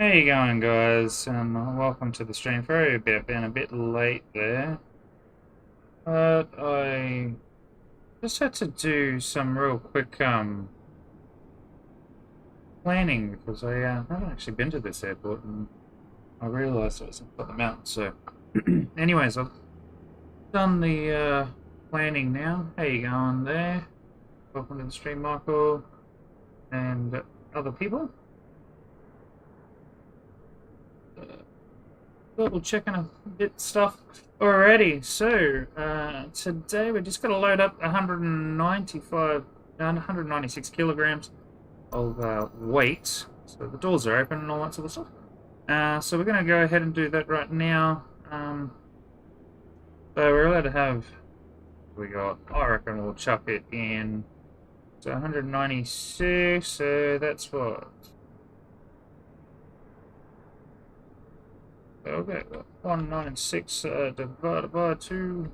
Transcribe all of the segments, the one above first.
How you going, guys? Welcome to the stream. Sorry about being a bit late there, but I just had to do some real quick planning because I haven't actually been to this airport and I realised I was up the mountain. So, anyways, I've done the planning now. How you going there? Welcome to the stream, Michael, and other people. Double checking a bit stuff already. So today we're just going to load up 196 kilograms of weight. So the doors are open and all that sort of stuff. So we're going to go ahead and do that right now. So we're allowed to have. I reckon we'll chuck it in. So 196. So that's what. Okay, 196 divided by 2.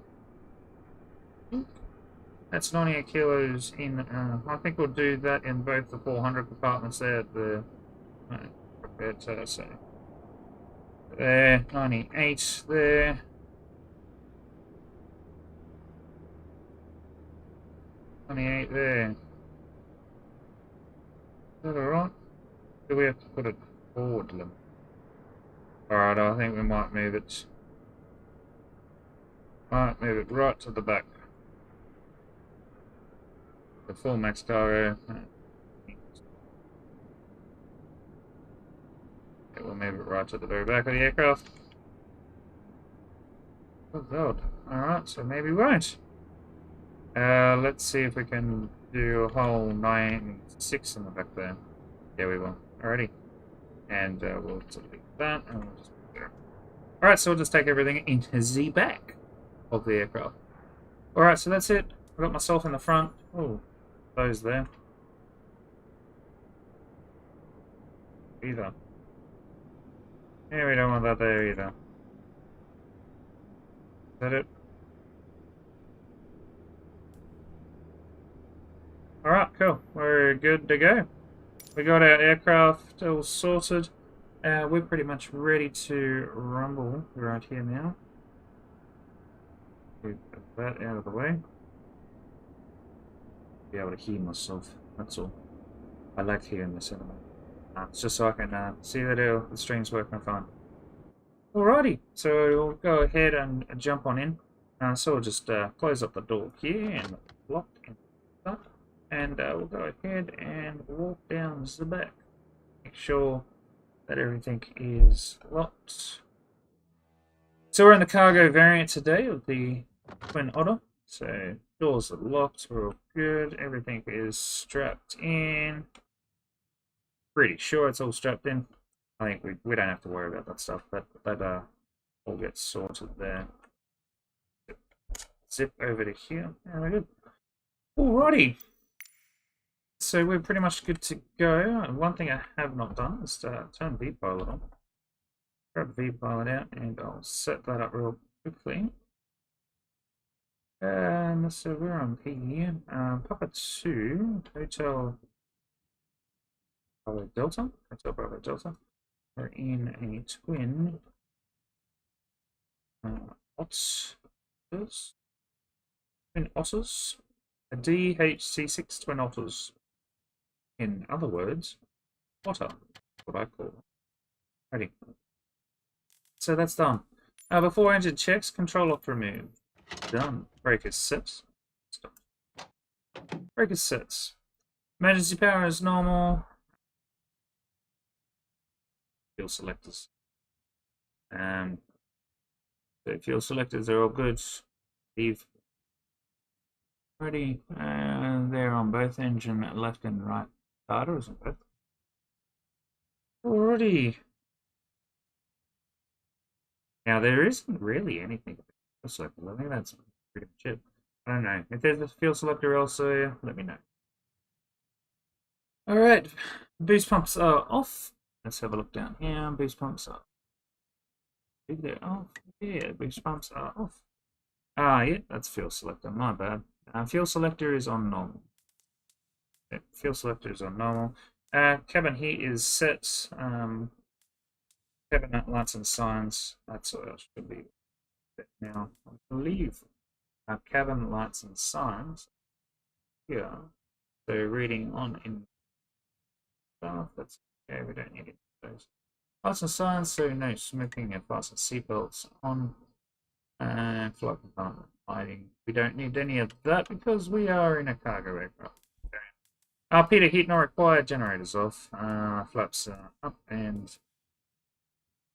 That's 98 kilos in. I think we'll do that in both the 400 compartments there at the. So there, 98 there. 28 there. Is that alright? Do we have to put it forward a little? Alright, I think we might move it. Might move it right to the back. The full max cargo. Okay, we'll move it right to the very back of the aircraft. Oh god. Alright, so maybe we won't. Let's see if we can do a whole 96 in the back there. Yeah, we will. Alrighty. And we'll delete that, and we'll just put it there. Alright, so we'll just take everything into the back of the aircraft. Alright, so that's it. I've got myself in the front. Oh, those there. Either. Yeah, we don't want that there either. Is that it? Alright, cool. We're good to go. We got our aircraft all sorted. We're pretty much ready to rumble right here now. Get that out of the way. Be able to hear myself, that's all. I like hearing this anyway. It's just so I can see that the stream's working fine. Alrighty, so we'll go ahead and jump on in. So we'll just close up the door here and lock and that. And we'll go ahead and walk down the back. Make sure that everything is locked. So we're in the cargo variant today of the Twin Otter. So doors are locked, we're all good. Everything is strapped in. Pretty sure it's all strapped in. I think we don't have to worry about that stuff. That all gets sorted there. Zip over to here. Yeah, we're good. Alrighty. So we're pretty much good to go. One thing I have not done is turn V-Pilot on. Grab V-Pilot out and I'll set that up real quickly. So we're on P here. Papa 2, Hotel Bravo Delta. Hotel Bravo Delta. We're in a twin Otters. Twin Otters. A DHC6 Twin Otters. In other words, Otter, what I call it. Ready. So that's done. Before engine checks, control lock removed. Done. Breakers set. Stop. Breakers set. Emergency power is normal. Fuel selectors. The fuel selectors are all good. Leave. Ready. They're on both engine left and right. Data isn't both. Alrighty. Now there isn't really anything selected. I think that's pretty much it. I don't know. If there's a fuel selector also, let me know. Alright. Boost pumps are off. Let's have a look down here. Boost pumps are. They're off. Yeah, boost pumps are off. Yeah, that's fuel selector. My bad. Fuel selector is on normal. Yeah, fuel selector is on normal. Cabin heat is set. cabin lights and signs. That's what else should be now. I believe our cabin lights and signs here. So reading on in stuff. That's okay. We don't need those. Lights and signs. So no smoking and fasten seatbelts on. And flight compartment lighting. We don't need any of that because we are in a cargo aircraft. Peter, heat not required. Generators off. Flaps up and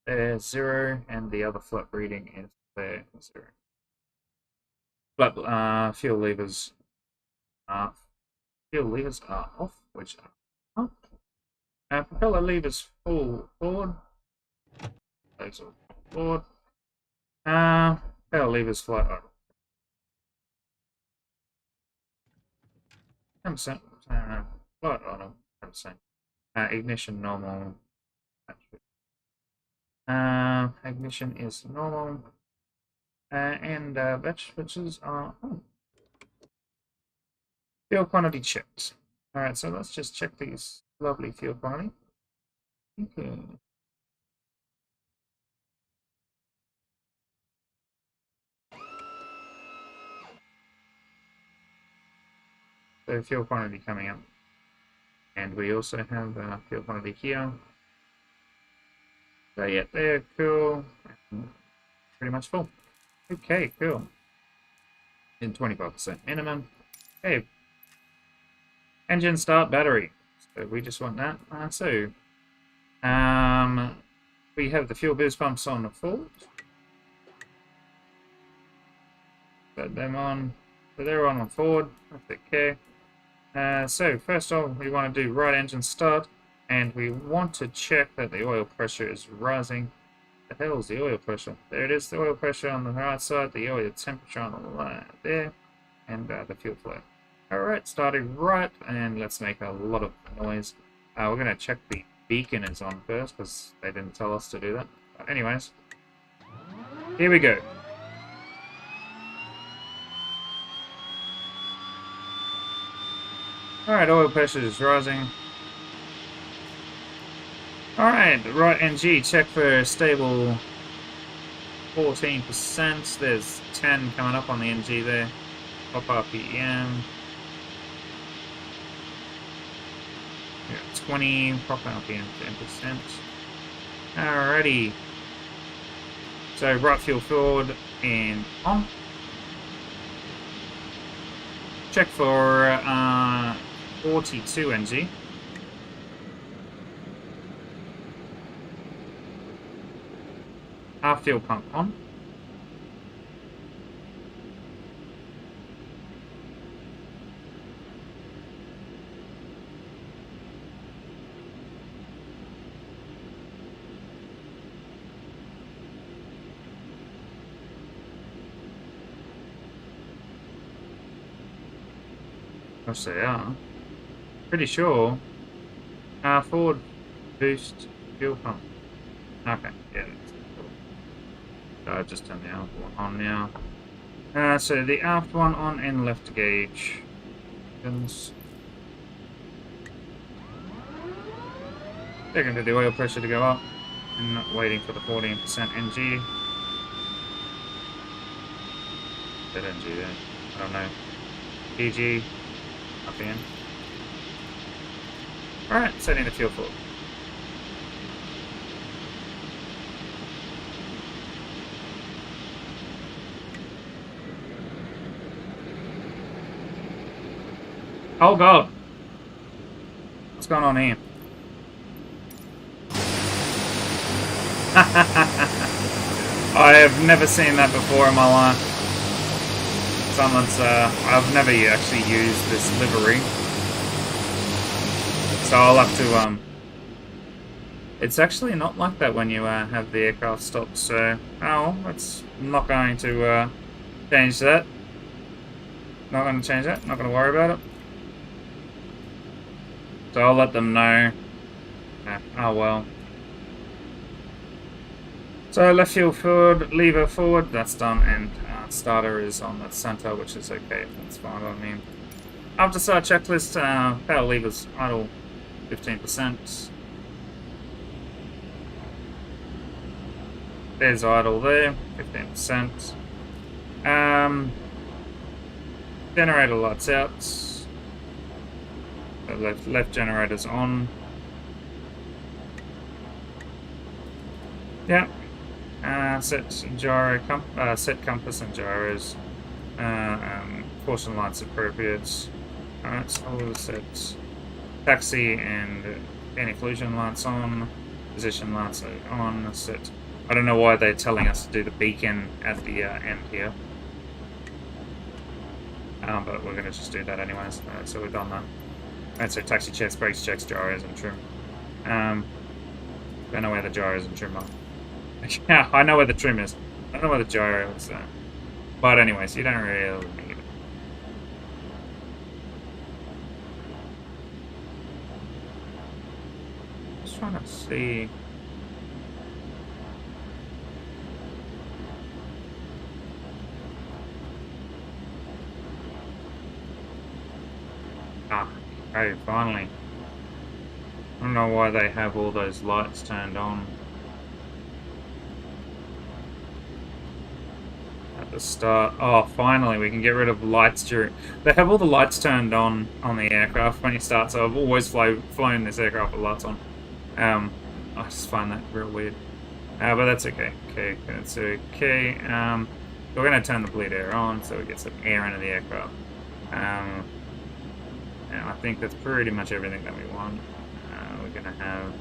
there 0, and the other flap reading is there 0. Flap fuel levers are off, which are up. Propeller levers full forward. Those are forward. Propeller levers flight idle. 10%. Flight idle. 10%. Ignition normal. Ignition is normal. And batch switches are on. Fuel quantity checked. Alright, so let's just check these lovely fuel quantity. Okay. So fuel quantity coming up. And we also have fuel quantity here. So yeah, they're cool. Pretty much full. Okay, cool. In 25% minimum. Okay. Engine start battery. So we just want that. We have the fuel boost pumps on the forward. Put them on. So they're on forward. That's okay. So first off, we want to do right engine start, and we want to check that the oil pressure is rising. The hell is the oil pressure? There it is, the oil pressure on the right side, the oil temperature on the left there, and the fuel flow. Alright, starting right, and let's make a lot of noise. We're going to check the beacon is on first, because they didn't tell us to do that. But anyways, here we go. Alright, oil pressure is rising. Alright, right NG, check for stable 14%. There's 10 coming up on the NG there. Top RPM. 20, pop RPM 10%. Alrighty. So right fuel forward and on. Check for 42 NG. Half fuel pump on. Gosh, they are. Pretty sure. Forward boost fuel pump. Okay, yeah. So I've just turned the aft one on now. So the aft one on and left gauge. Checking for the oil pressure to go up. And not waiting for the 14% NG. That NG there. I don't know. PG. Up in. Alright, setting the fuel forward. Oh god! What's going on here? I have never seen that before in my life. Someone's, I've never actually used this livery. So I'll have to, it's actually not like that when you, have the aircraft stop, so, oh, it's not going to, change that. Not going to change that, not going to worry about it. So I'll let them know. Oh well. So left fuel forward, lever forward, that's done, and starter is on the center, which is okay, that's fine by me. After start checklist, power levers idle 15%. There's idle there, 15%. Generator lights out. The left generator's on. Yeah. Set gyro, set compass and gyros. Caution lights appropriate. Alright, so we'll set taxi and anti-collision lights on. Position lights are on. Set. I don't know why they're telling us to do the beacon at the end here. But we're going to just do that anyways. Alright, so we've done that. Alright, so taxi checks, brakes checks, gyros and trim. Don't know where the gyros and trim are. Yeah, I know where the trim is. I don't know where the gyro is though. But anyways, you don't really need it. Just trying to see. Okay, finally. I don't know why they have all those lights turned on at the start. Oh, finally, we can get rid of lights during... They have all the lights turned on the aircraft when you start, so I've always flown this aircraft with lights on. I just find that real weird. But that's okay. Okay, that's okay. We're going to turn the bleed air on so we get some air into the aircraft. And I think that's pretty much everything that we want. We're going to have...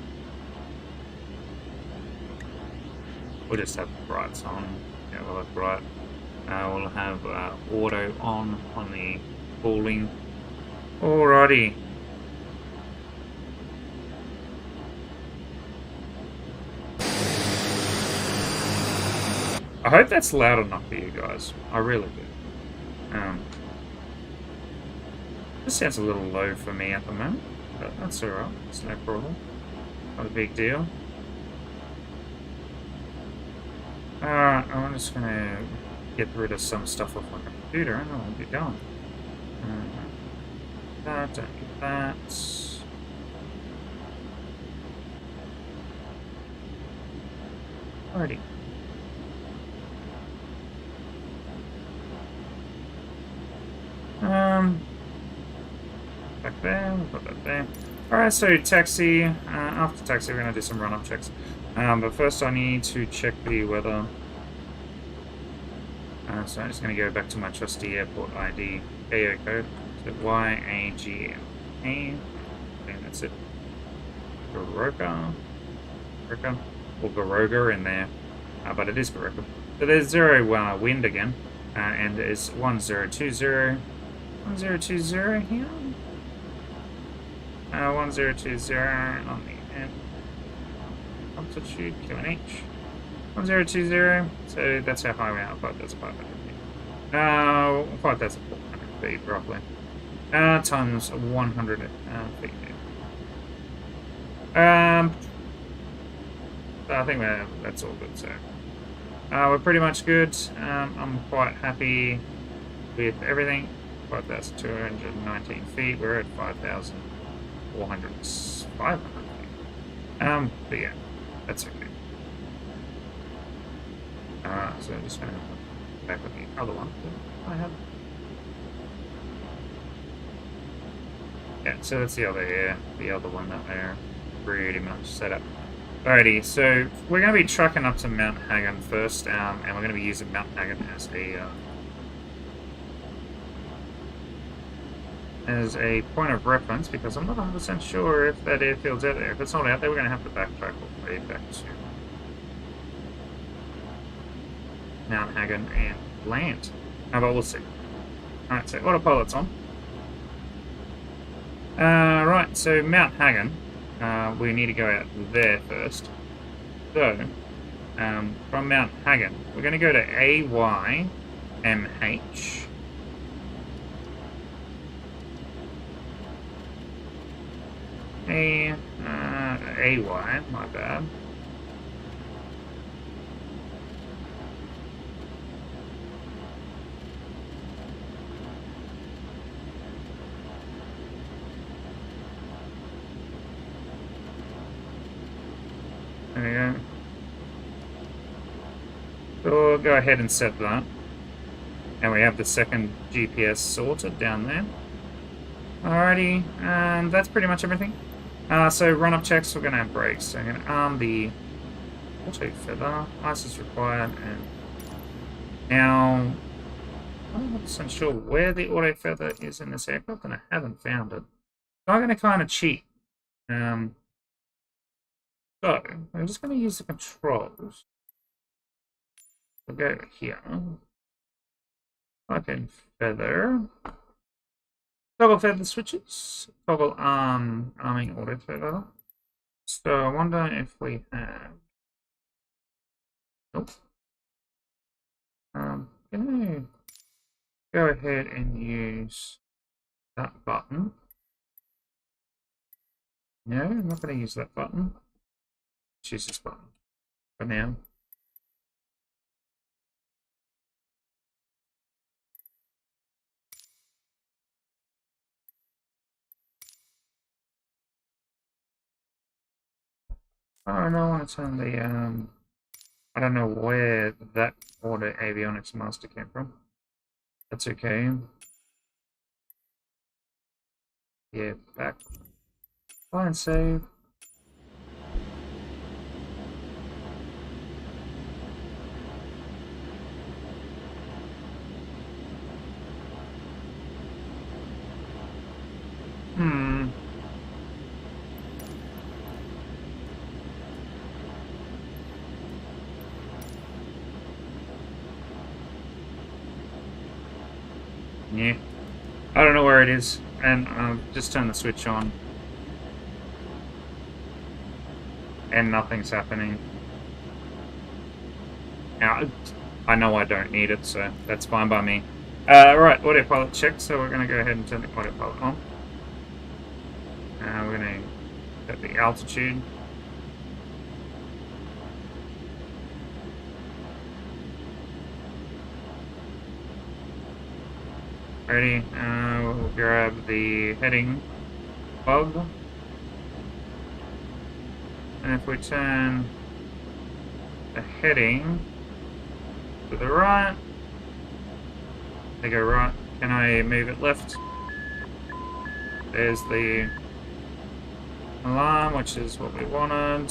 We'll just have brights on. Yeah, we'll have bright. We'll have auto on the cooling. Alrighty. I hope that's loud enough for you guys. I really do. This sounds a little low for me at the moment, but that's alright. It's no problem. Not a big deal. Alright, I'm just gonna get rid of some stuff off my computer and I'll be done. That, don't need that. Alrighty. Back there, we'll put that there. Alright, so taxi. After taxi, we're going to do some run-up checks. But first I need to check the weather. So I'm just going to go back to my trusty airport ID AO code. So YAGMA. I think that's it. Garoga. Or Garoga in there. But it is Garoga. So there's zero wind again. And it's 1020. 1020 here. 1020 on the end. Altitude, QNH. 1020. So that's how high we are. 5,500 feet. 5,400 feet, roughly. Times 100 feet. I think that's all good. So we're pretty much good. I'm quite happy with everything. 5,219 feet. We're at 5,400, 500 feet. But yeah, that's okay. So I'm just going to go back with the other one that I have. Yeah, so that's the other one that we're pretty much set up. Alrighty, so we're going to be trucking up to Mount Hagen first, and we're going to be using Mount Hagen as a point of reference, because I'm not 100% sure if that airfield's out there. If it's not out there, we're going to have to backtrack all the way back to Mount Hagen and land. But we'll see. Alright, so autopilot's on. Right, so Mount Hagen, we need to go out there first. So, from Mount Hagen, we're going to go to AYMH. AY, my bad. There we go. So we'll go ahead and set that. And we have the second GPS sorted down there. Alrighty, and that's pretty much everything. So run-up checks, we're going to have brakes. So I'm going to arm the auto feather, Asus required, and now I'm not 100% sure where the auto feather is in this aircraft, and I haven't found it. So I'm going to kind of cheat. So I'm just going to use the controls. We'll go here. Type in feather. Toggle feather switches. Toggle arming auto feather. So I wonder if we have. Nope. Can I go ahead and use that button? No, I'm not going to use that button. Choose this button for now. Oh, I don't want to turn the, I don't know where that auto avionics master came from. That's okay. Yeah, back. Fly and save. Yeah. I don't know where it is, and I'll just turn the switch on. And nothing's happening. Now, I know I don't need it, so that's fine by me. Right, autopilot checked, so we're going to go ahead and turn the autopilot on. We're going to set the altitude. Ready, we'll grab the heading bug. And if we turn the heading to the right, they go right. Can I move it left? There's the alarm, which is what we wanted.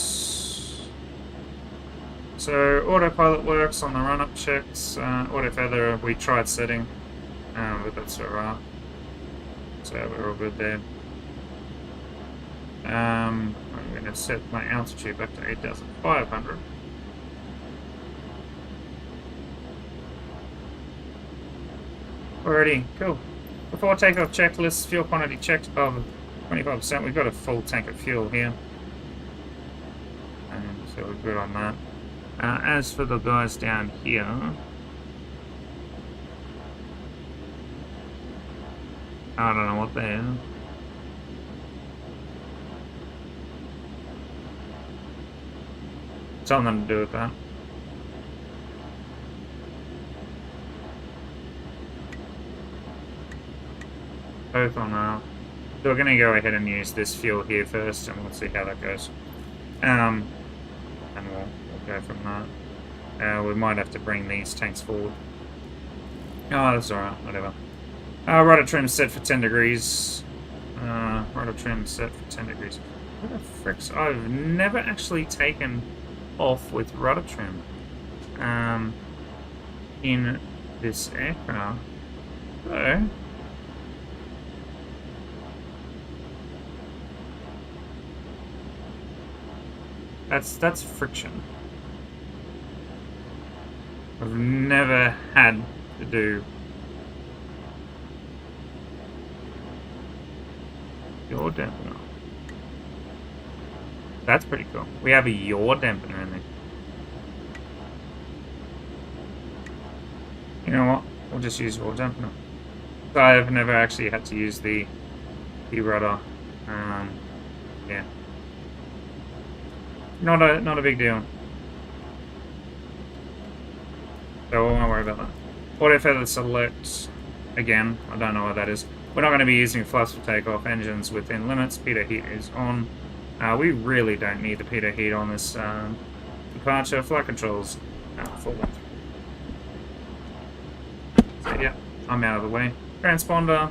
So autopilot works on the run-up checks. Auto feather we tried setting, but that's alright. So we're all good there. I'm going to set my altitude back to 8,500. Alrighty, cool. Before takeoff checklist, fuel quantity checked of 25%. We've got a full tank of fuel here. So we're good on that. As for the guys down here, I don't know what they are. Something to do with that. Both on that. So we're going to go ahead and use this fuel here first, and we'll see how that goes. And we'll go from that. We might have to bring these tanks forward. Oh, that's alright, whatever. Rudder trim set for 10 degrees. Rudder trim set for 10 degrees. What the fricks? I've never actually taken off with rudder trim in this aircraft. So that's friction. I've never had to do yaw dampener. That's pretty cool. We have a yaw dampener in there. You know what? We'll just use yaw dampener. So I've never actually had to use the rudder. Yeah. Not a big deal. So we won't worry about that. Auto feather select again. I don't know what that is. We're not going to be using flaps for takeoff. Engines within limits. Pitot heat is on. We really don't need the pitot heat on this departure. Flight controls full length. So yeah, I'm out of the way. Transponder.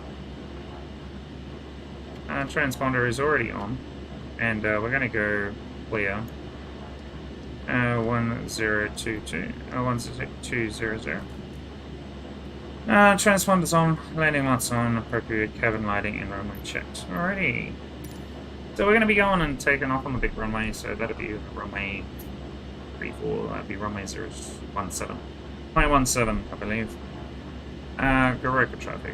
Transponder is already on. And we're going to go clear. 1022. 10200. Transponder's on. Landing lights on. Appropriate cabin lighting and runway checked. Alrighty. So we're going to be going and taking off on the big runway. So that'll be runway 34. That'll be runway 017. 017, I believe. Garoka traffic.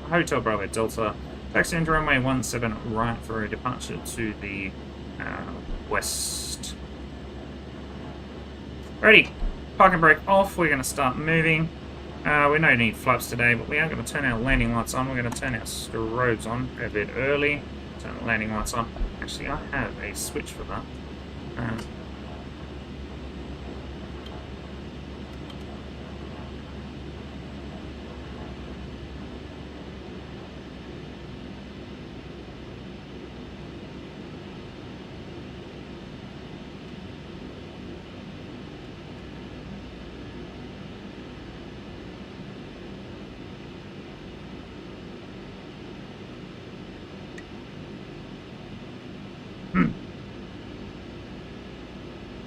Hotel Bravo Delta. Taxi into runway 17 right for a departure to the west. Ready. Park and brake off. We're going to start moving. We don't need flaps today, but we are going to turn our landing lights on. We're going to turn our strobes on a bit early. Turn the landing lights on. Actually, I have a switch for that.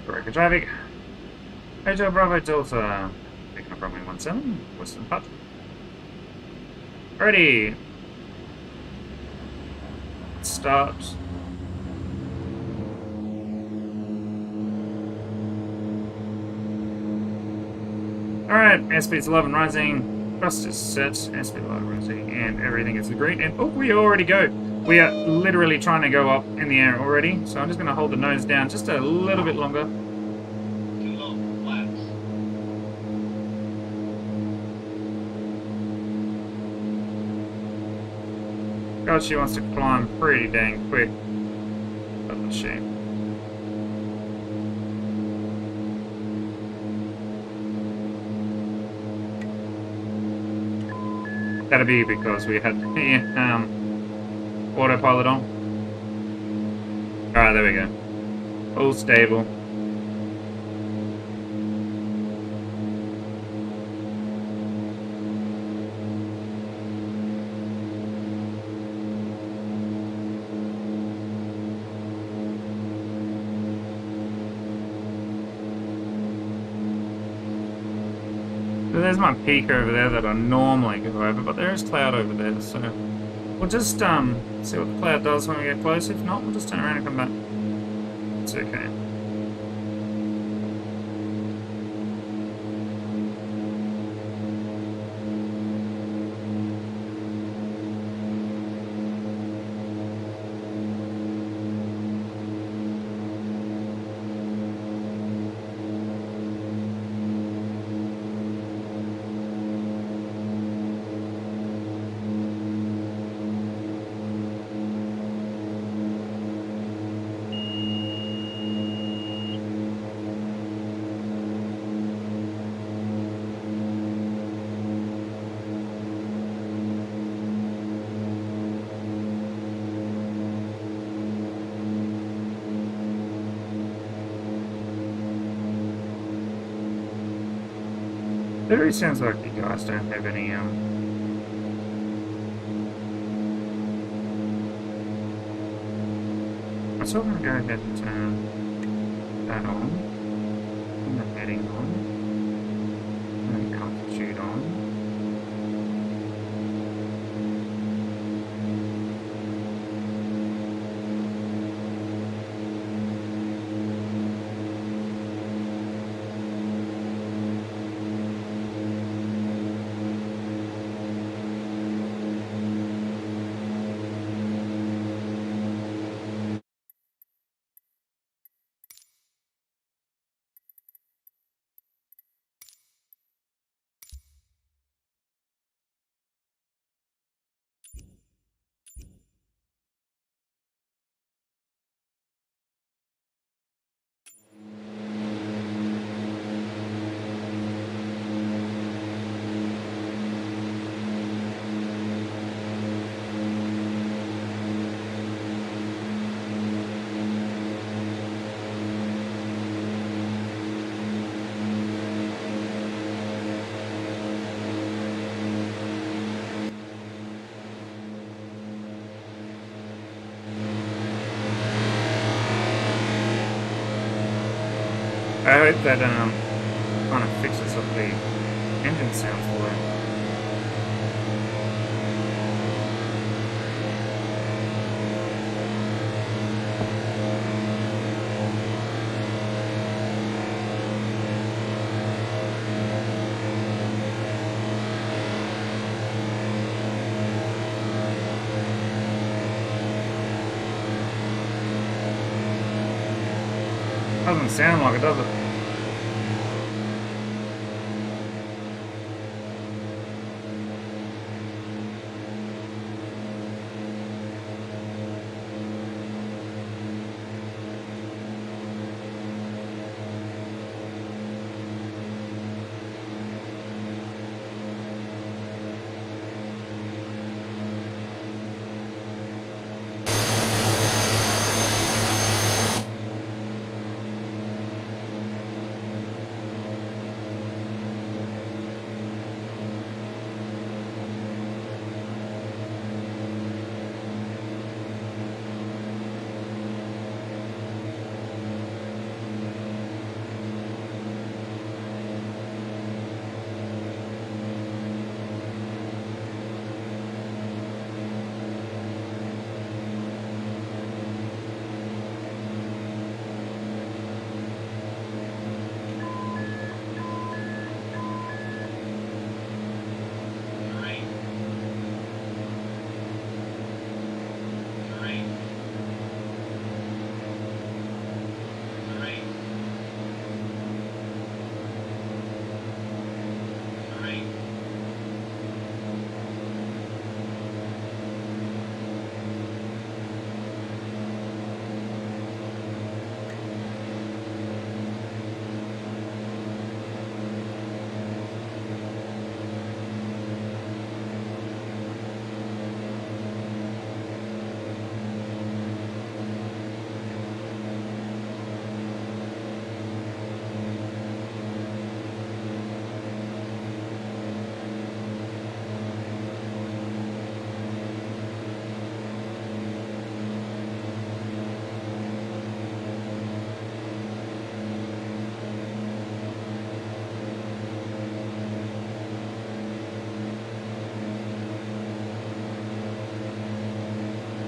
Garoka traffic. Hotel Bravo Delta. Picking up runway 17. Western Putt. Ready. Start. Alright, airspeed's 11 rising, thrust is set, airspeed 11 rising, and everything is agreed. And oh, we already go. We are literally trying to go up in the air already, so I'm just going to hold the nose down just a little bit longer. Too long, flaps. God, she wants to climb pretty dang quick. Doesn't she? That'd be because we had the autopilot on. Alright, there we go. All stable. So there's my peak over there that I normally go over, but there is cloud over there, so we'll just see what the cloud does when we get close. If not, we'll just turn around and come back. It's okay. It really sounds like you guys don't have any, So I'm going to go ahead and turn that on, and the heading on, and the altitude on. I hope that kind of fixes up the engine sound for it. Doesn't sound like it, does it?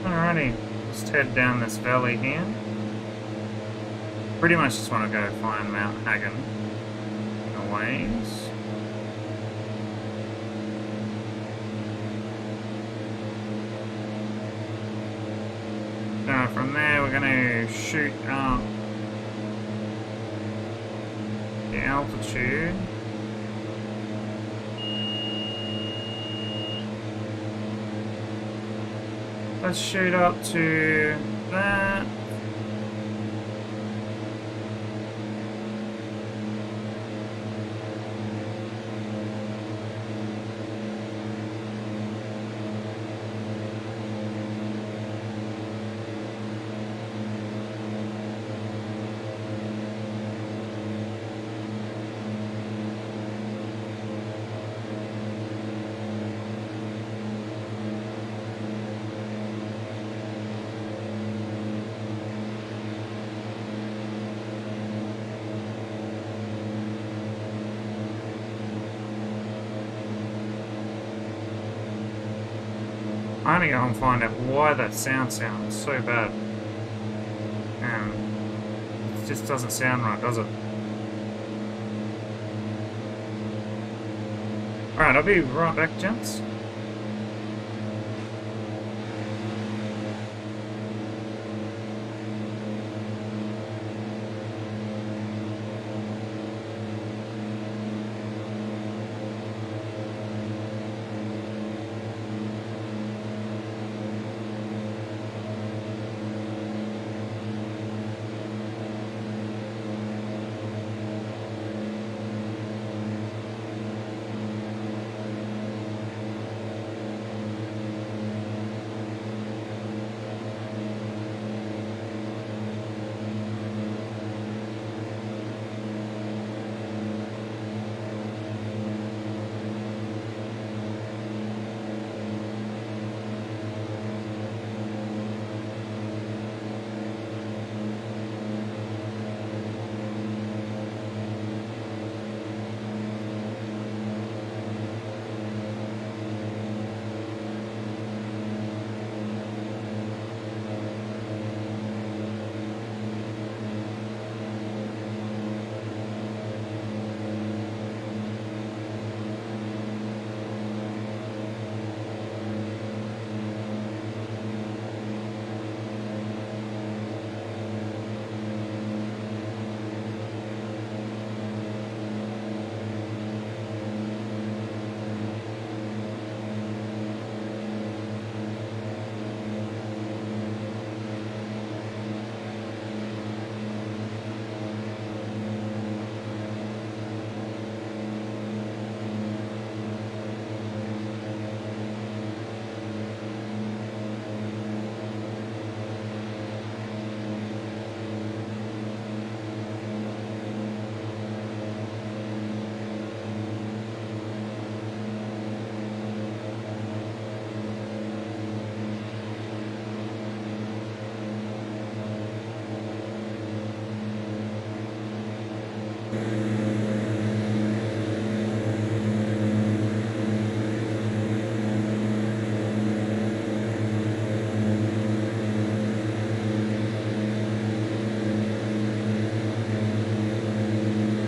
Alrighty, just head down this valley here. Pretty much just want to go find Mount Hagen in a ways. From there we're going to shoot up the altitude. Let's shoot up to that. I need to go and find out why that sound sounds so bad. It just doesn't sound right, does it? Alright, I'll be right back, gents.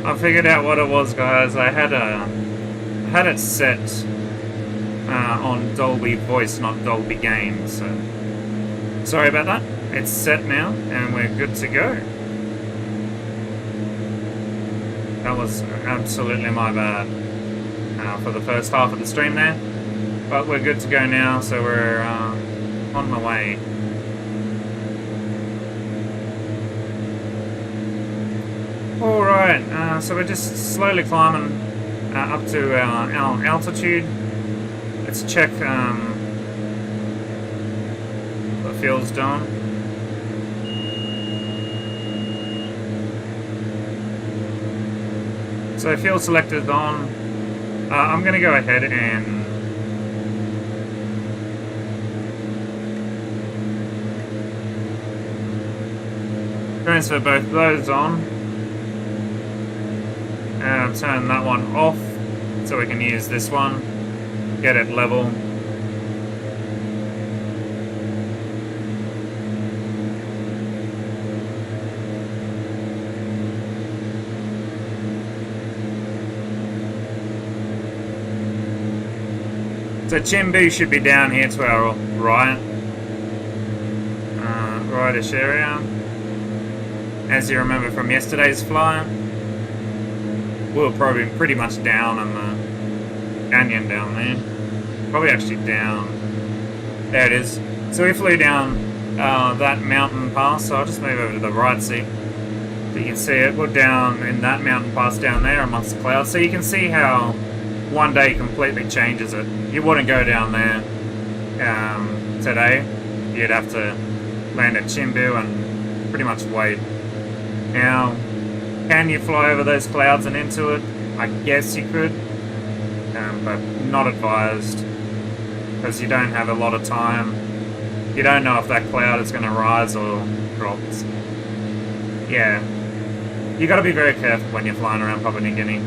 I figured out what it was, guys. I had it set on Dolby Voice, not Dolby Gain. So sorry about that. It's set now, and we're good to go. That was absolutely my bad for the first half of the stream there, but we're good to go now. So we're on the way. Alright, so we're just slowly climbing up to our altitude. Let's check the fuel's doing. So fuel selected on. I'm going to go ahead and transfer both of those on. Turn that one off so we can use this one, get it level. So Chimbu should be down here to our right, rightish area. As you remember from yesterday's fly, we were probably pretty much down in the canyon down there. Probably actually down. There it is. So we flew down that mountain pass. So I'll just move over to the right seat. So you can see it. We're down in that mountain pass down there amongst the clouds. So you can see how one day completely changes it. You wouldn't go down there today. You'd have to land at Chimbu and pretty much wait. Now, can you fly over those clouds and into it? I guess you could, but not advised, because you don't have a lot of time. You don't know if that cloud is going to rise or drop. Yeah, you got to be very careful when you're flying around Papua New Guinea.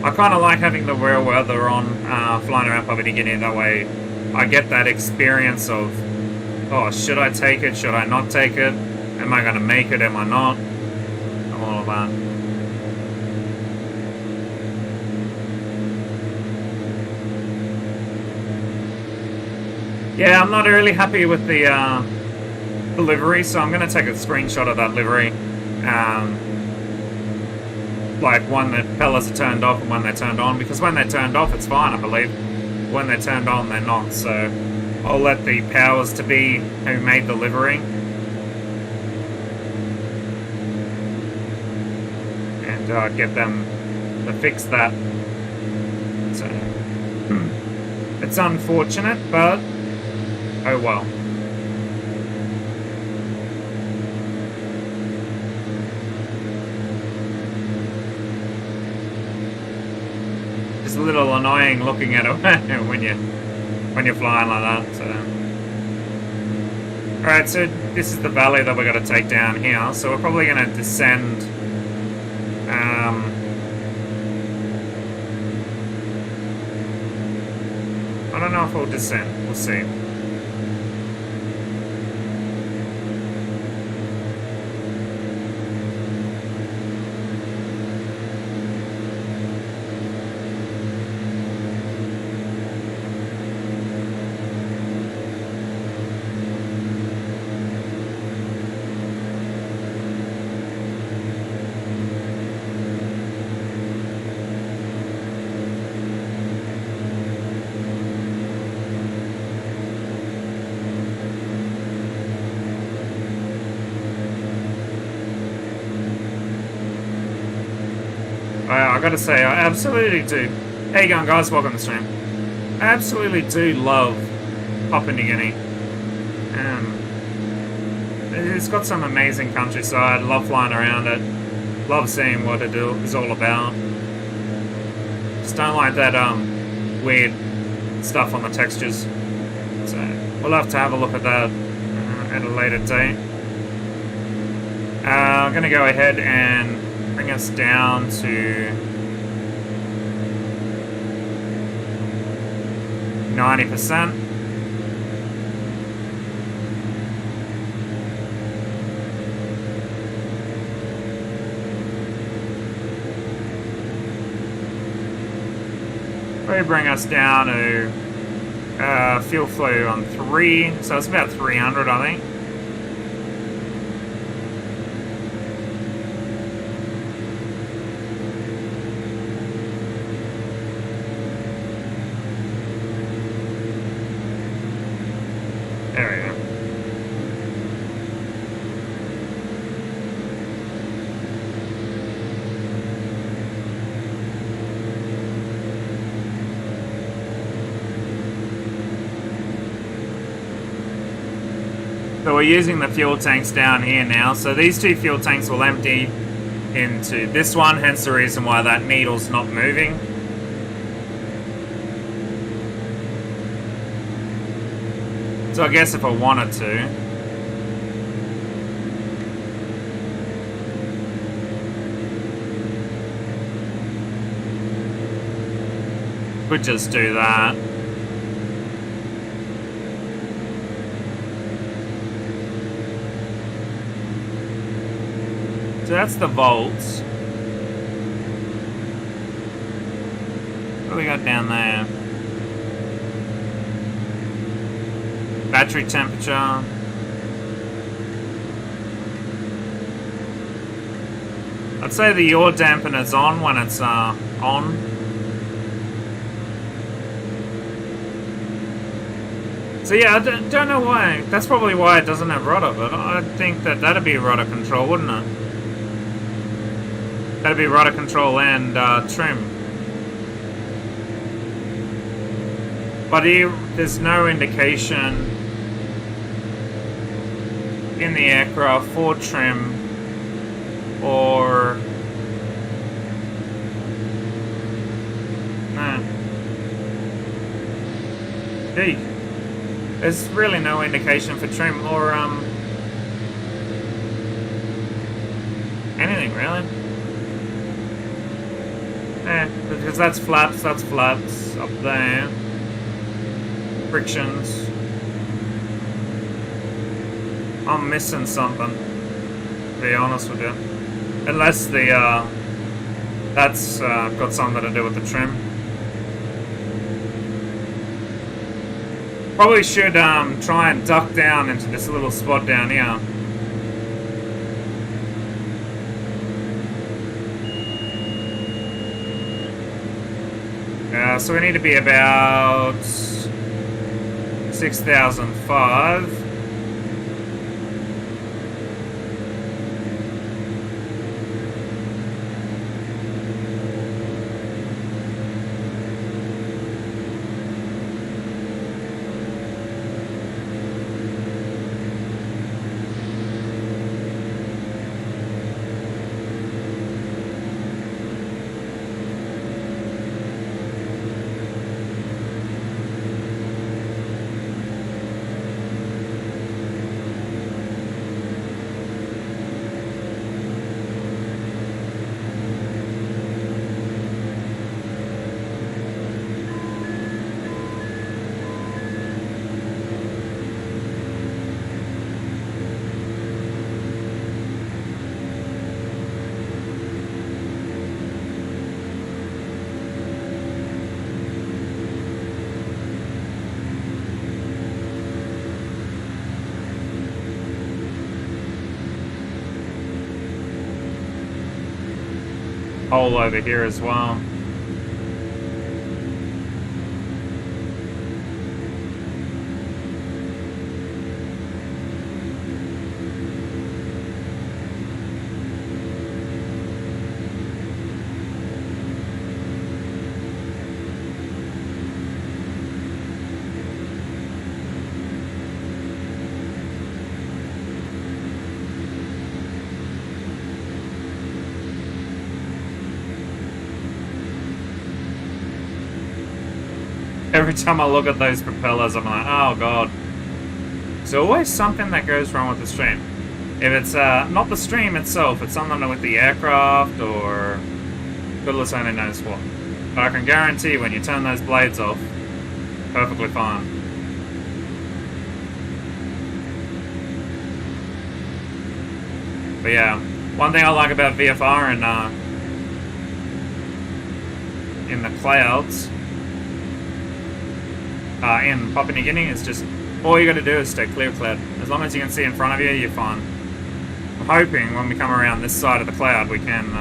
I kind of like having the real weather on flying around Papua New Guinea. That way I get that experience of, oh, should I take it? Should I not take it? Am I going to make it? Am I not? All of that. Yeah, I'm not really happy with the livery, so I'm going to take a screenshot of that livery. Like when the pellets are turned off and when they're turned on, because when they're turned off it's fine, I believe. When they're turned on they're not, so I'll let the powers to be who made the livery and get them to fix that. So it's unfortunate, but oh well. It's a little annoying looking at it when you're flying like that. So. Alright, so this is the valley that we're going to take down here. So we're probably going to descend. I don't know if we'll descend. We'll see. I gotta say, I absolutely do. How you going, guys? Welcome to the stream. I absolutely do love Papua New Guinea. It's got some amazing countryside. Love flying around it. Love seeing what it is all about. Just don't like that weird stuff on the textures. So we'll have to have a look at that at a later date. I'm going to go ahead and bring us down to 90%. Probably bring us down to fuel flow on 3, so it's about 300, I think. There we go. So we're using the fuel tanks down here now. So these two fuel tanks will empty into this one, hence the reason why that needle's not moving. So I guess if I wanted to, could just do that. So that's the volts. What do we got down there? Battery temperature. I'd say the yaw dampener's on when it's on. So yeah, I don't know why. That's probably why it doesn't have rudder, but I think that that'd be rudder control, wouldn't it? That'd be rudder control and trim. But here, there's no indication in the aircraft for trim or no. Gee, there's really no indication for trim or anything really. Because that's flaps up there. Frictions. I'm missing something, to be honest with you. Unless the, that's got something to do with the trim. Probably should try and duck down into this little spot down here. So we need to be about 6,005. Hole over here as well. Every time I look at those propellers, I'm like, oh god. There's always something that goes wrong with the stream. If it's not the stream itself, it's something with the aircraft or goodness only knows what. But I can guarantee when you turn those blades off, perfectly fine. But yeah, one thing I like about VFR in the clouds in Papua New Guinea is just all you got to do is stay clear cloud. As long as you can see in front of you, you're fine. I'm hoping when we come around this side of the cloud we can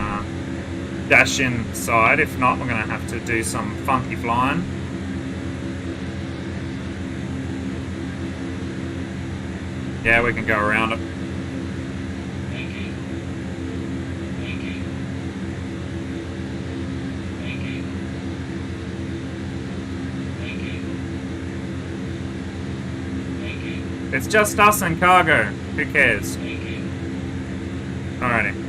dash inside. If not, we're going to have to do some funky flying. Yeah, we can go around it. It's just us and cargo. Who cares? Alrighty.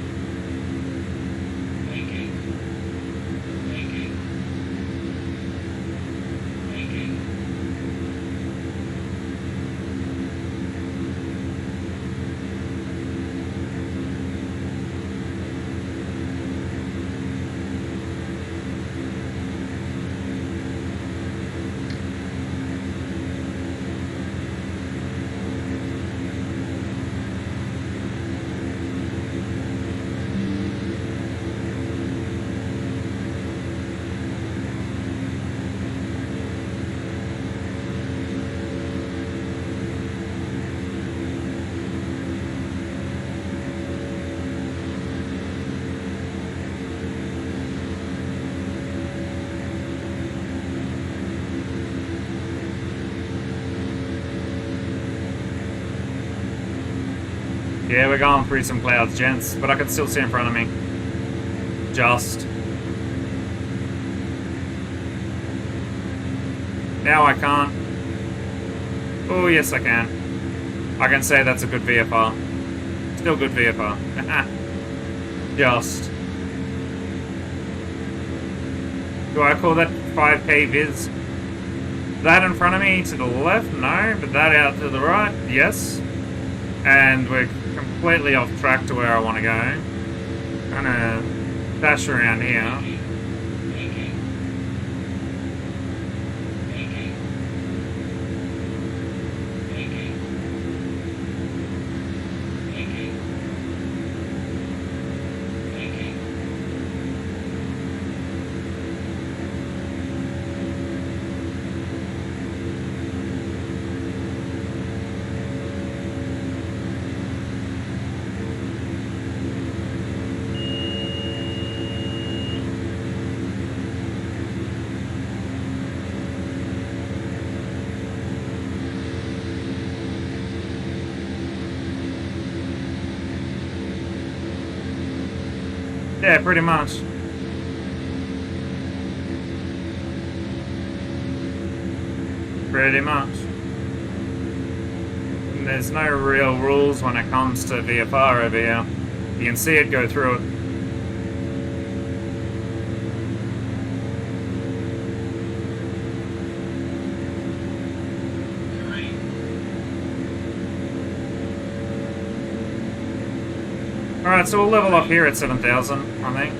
Yeah, we're going through some clouds, gents, but I can still see in front of me. Just. Now I can't. Oh, yes I can. I can say that's a good VFR. Still good VFR. Just. Do I call that 5K viz? That in front of me to the left? No, but that out to the right? Yes. And we're completely off track to where I want to go. Gonna dash around here. Yeah, pretty much. Pretty much. And there's no real rules when it comes to VFR over here. You can see it go through it. Alright, so we'll level up here at 7,000, I think.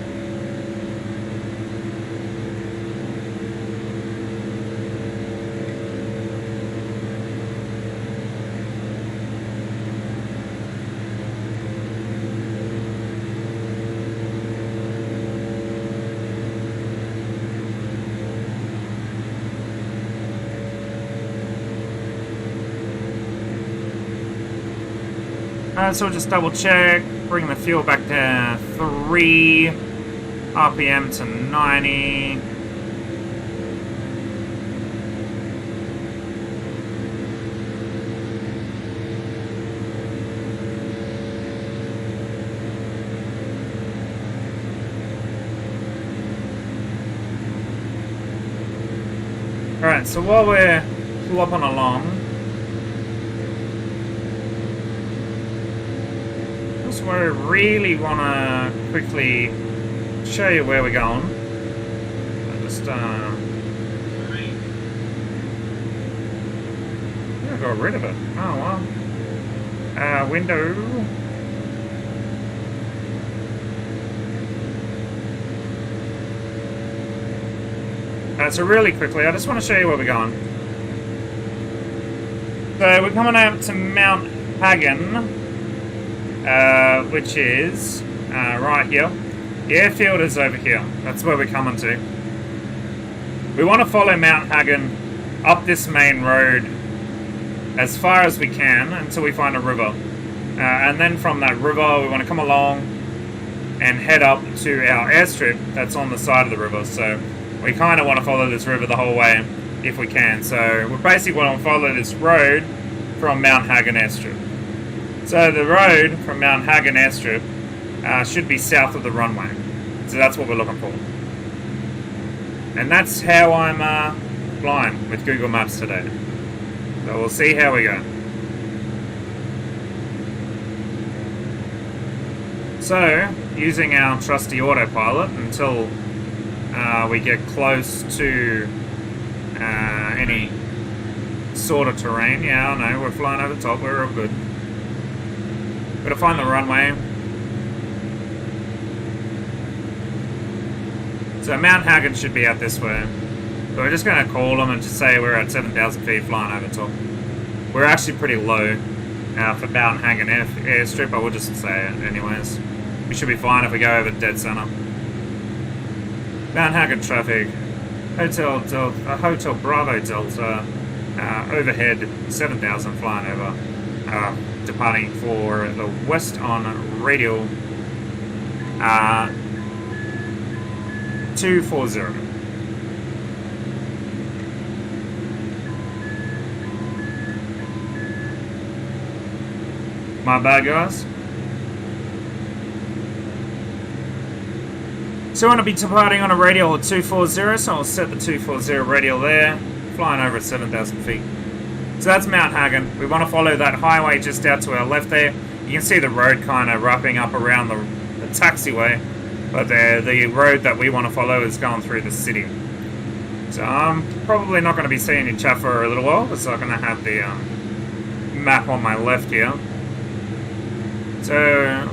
So we'll just double check, bring the fuel back to 3, RPM to 90. Alright, so while we're flopping along, I really want to quickly show you where we're going. I just I got rid of it. Oh well. Window. So really quickly, I just want to show you where we're going. So we're coming out to Mount Hagen, which is right here. The airfield is over here. That's where we're coming to. We want to follow Mount Hagen up this main road as far as we can until we find a river. And then from that river, we want to come along and head up to our airstrip that's on the side of the river. So we kind of want to follow this river the whole way if we can. So we basically want to follow this road from Mount Hagen airstrip. So the road from Mount Hagen airstrip should be south of the runway. So that's what we're looking for. And that's how I'm flying with Google Maps today. So we'll see how we go. So, using our trusty autopilot until we get close to any sort of terrain. Yeah, I know, we're flying over the top, we're all good. Gotta find the runway. So Mount Hagen should be out this way. So we're just going to call them and just say we're at 7,000 feet flying over top. We're actually pretty low for Mount Hagen airstrip, I will just say it anyways. We should be fine if we go over dead center. Mount Hagen traffic. Hotel Bravo Delta. Overhead 7,000 flying over. Departing for the west on radial 240. My bad, guys. So I want to be departing on a radial of 240, so I'll set the 240 radial there, flying over at 7,000 feet. So that's Mount Hagen. We want to follow that highway just out to our left there. You can see the road kind of wrapping up around the taxiway, but the road that we want to follow is going through the city. So I'm probably not going to be seeing you chat for a little while, because I'm going to have the map on my left here. So,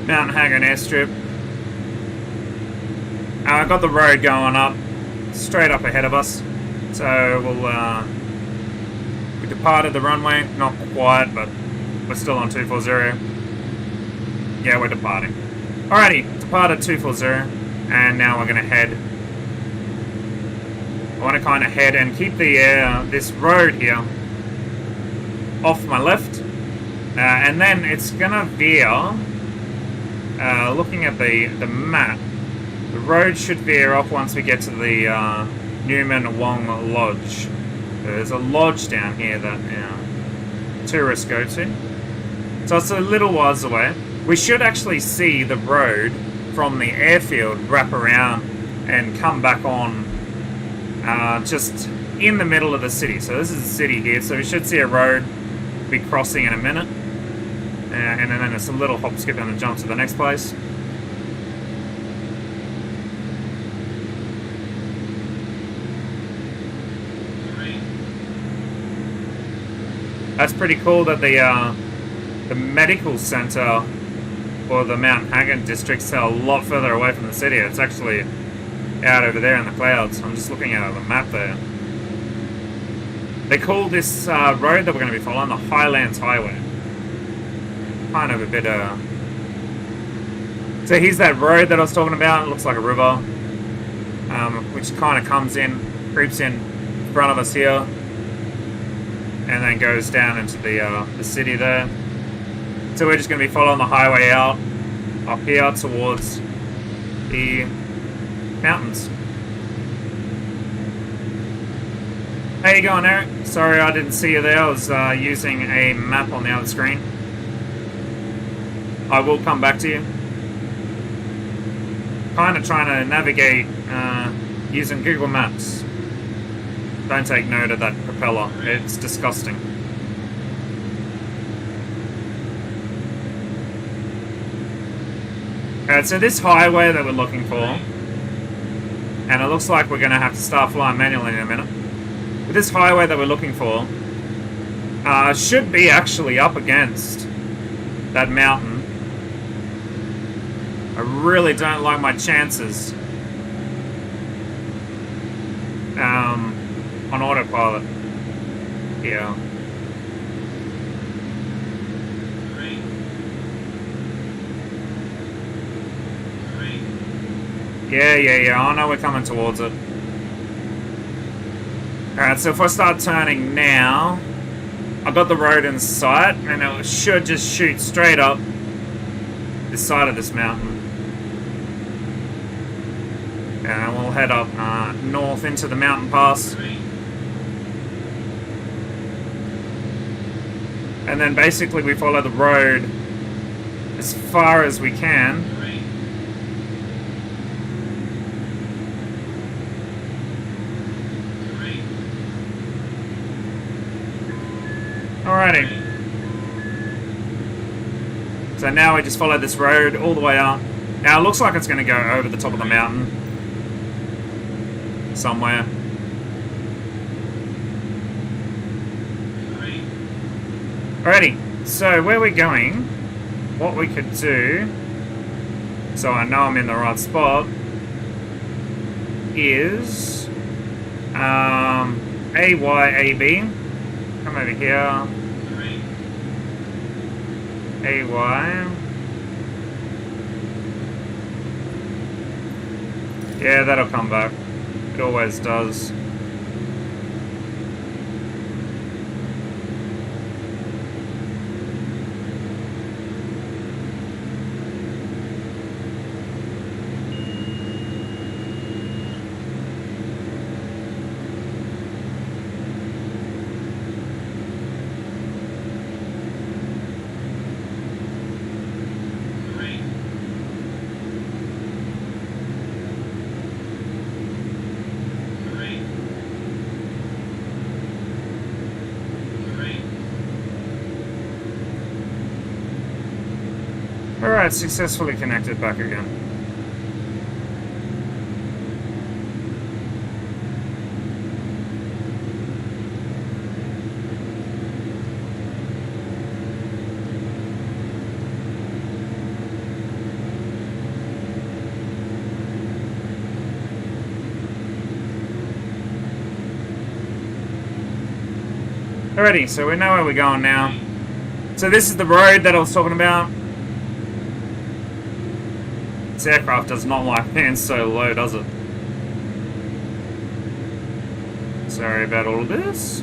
Mount Hagen airstrip. I've got the road going up, straight up ahead of us. So we departed the runway, not quite, but we're still on 240. Yeah, we're departing. Alrighty, departed 240, and now we're going to head. I want to kind of head and keep the this road here off my left. And then it's gonna veer, looking at the map, the road should veer off once we get to the Newman Wong Lodge. There's a lodge down here that tourists go to. So it's a little whiles away. We should actually see the road from the airfield wrap around and come back on just in the middle of the city. So this is the city here, so we should see a road be crossing in a minute. And then it's a little hop, skip, and a jump to the next place. That's pretty cool that the medical center for the Mount Hagen districts are a lot further away from the city. It's actually out over there in the clouds. I'm just looking at the map there. They call this road that we're going to be following the Highlands Highway. Kind of a bit so here's that road that I was talking about. It looks like a river, which kind of comes in, creeps in front of us here, and then goes down into the city there. So we're just going to be following the highway out up here towards the mountains. How you going, Eric? Sorry I didn't see you there. I was using a map on the other screen. I will come back to you. Kind of trying to navigate using Google Maps. Don't take note of that propeller. It's disgusting. Alright, so this highway that we're looking for, and it looks like we're going to have to start flying manually in a minute. But this highway that we're looking for should be actually up against that mountain. I really don't like my chances on autopilot here. Yeah. I know we're coming towards it. Alright, so if I start turning now, I've got the road in sight, and it should just shoot straight up this side of this mountain. And we'll head up north into the mountain pass. And then basically we follow the road as far as we can. Alrighty. So now we just follow this road all the way up. Now it looks like it's going to go over the top of the mountain. Somewhere. Alrighty. So where we're going, what we could do, so I know I'm in the right spot, is AYAB. Come over here. AY. Yeah, that'll come back. It always does. Alright, successfully connected back again. Alrighty, so we know where we're going now. So this is the road that I was talking about. This aircraft does not like being so low, does it? Sorry about all of this.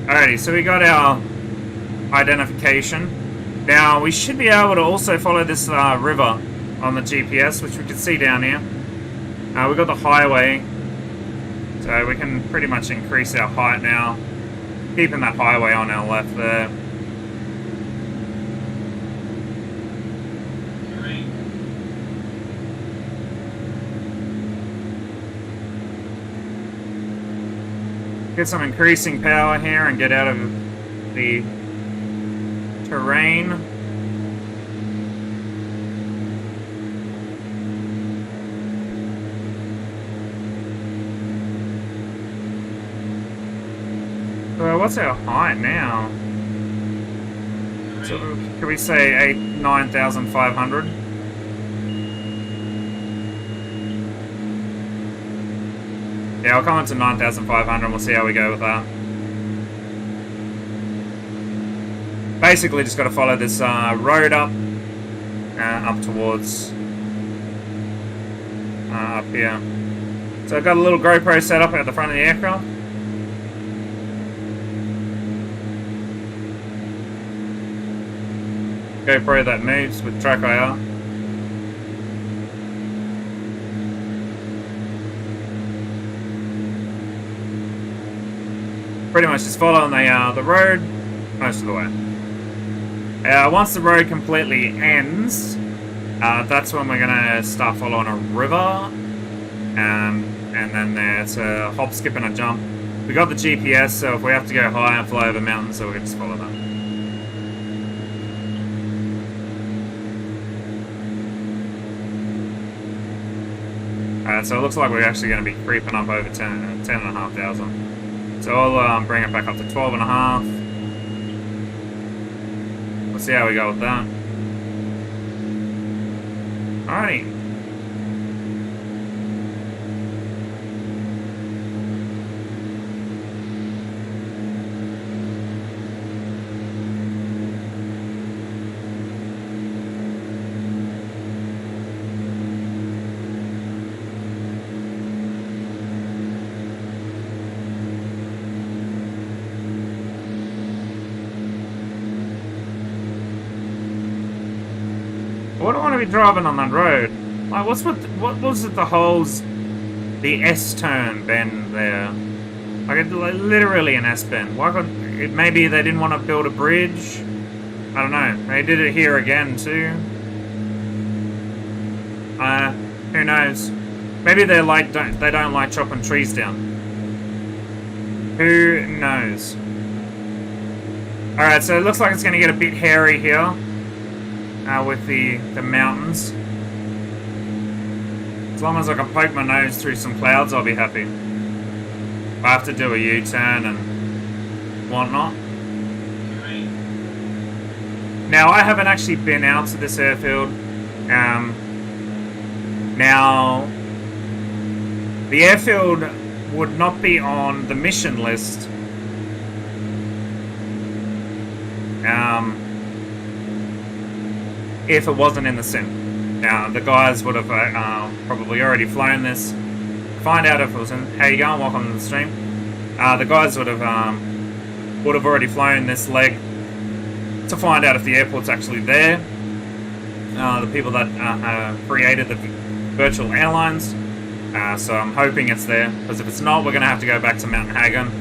Alrighty, so we got our identification. Now, we should be able to also follow this river on the GPS, which we can see down here. We've got the highway, so we can pretty much increase our height now. Keeping that highway on our left there. Get some increasing power here and get out of the terrain. Well, what's our height now? So, can we say 9,500? Yeah, I'll come into 9,500 and we'll see how we go with that. Basically, just got to follow this road up towards up here. So I've got a little GoPro set up at the front of the aircraft. GoPro that moves with track IR. Pretty much just following the road most of the way. Once the road completely ends, that's when we're gonna start following a river, and then there's a hop, skip, and a jump. We got the GPS, so if we have to go high and fly over mountains, so we can just follow that. So it looks like we're actually going to be creeping up over 10,500. So I'll bring it back up to 12.5. We'll see how we go with that. Alrighty. wouldn't want to be driving on that road. Like, what was it? The S-turn bend there. Like, literally an S-bend. Why could maybe they didn't want to build a bridge? I don't know. They did it here again too. Who knows? Maybe they don't like chopping trees down. Who knows? All right, so it looks like it's going to get a bit hairy here with the mountains. As long as I can poke my nose through some clouds, I'll be happy. I have to do a U-turn and whatnot. Now, I haven't actually been out to this airfield. Now, the airfield would not be on the mission list. If it wasn't in the sim. Now, the guys would have probably already flown this. Find out if it was in. How you going? Welcome to the stream. The guys would have already flown this leg to find out if the airport's actually there. The people that created the virtual airlines. So I'm hoping it's there, because if it's not, we're going to have to go back to Mount Hagen.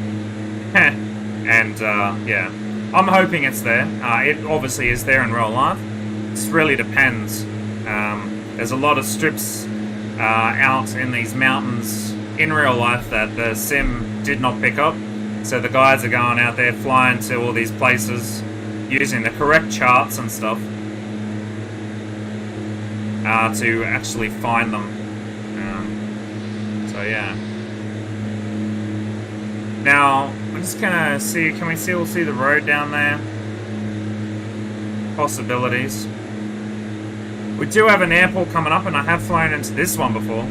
And yeah, I'm hoping it's there. It obviously is there in real life. It really depends. There's a lot of strips out in these mountains in real life that the sim did not pick up. So the guys are going out there flying to all these places using the correct charts and stuff to actually find them. So yeah. Now I'm just gonna see. Can we still see the road down there? Possibilities. We do have an airport coming up, and I have flown into this one before.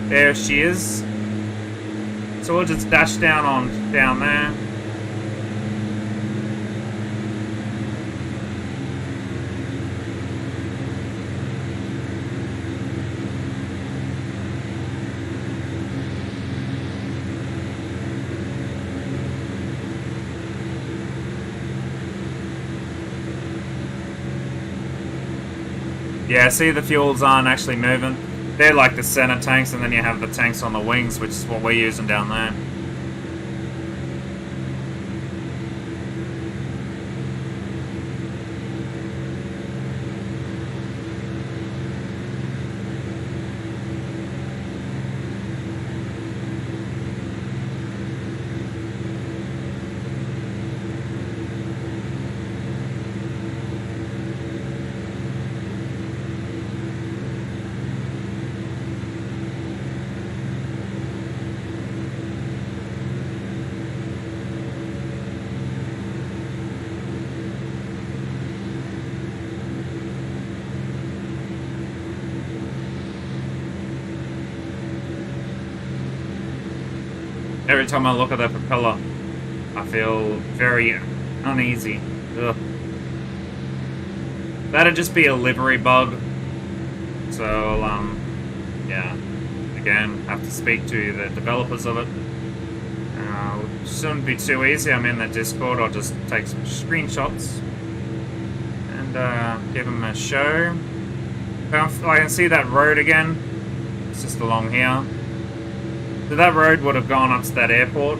There she is. So we'll just dash down there. Yeah, see, the fuels aren't actually moving. They're like the center tanks, and then you have the tanks on the wings, which is what we're using down there. Every time I look at that propeller, I feel very uneasy. Ugh. That'd just be a livery bug. So, yeah. Again, have to speak to the developers of it. Shouldn't be too easy. I'm in the Discord. I'll just take some screenshots and give them a show. I can see that road again. It's just along here. So that road would have gone up to that airport.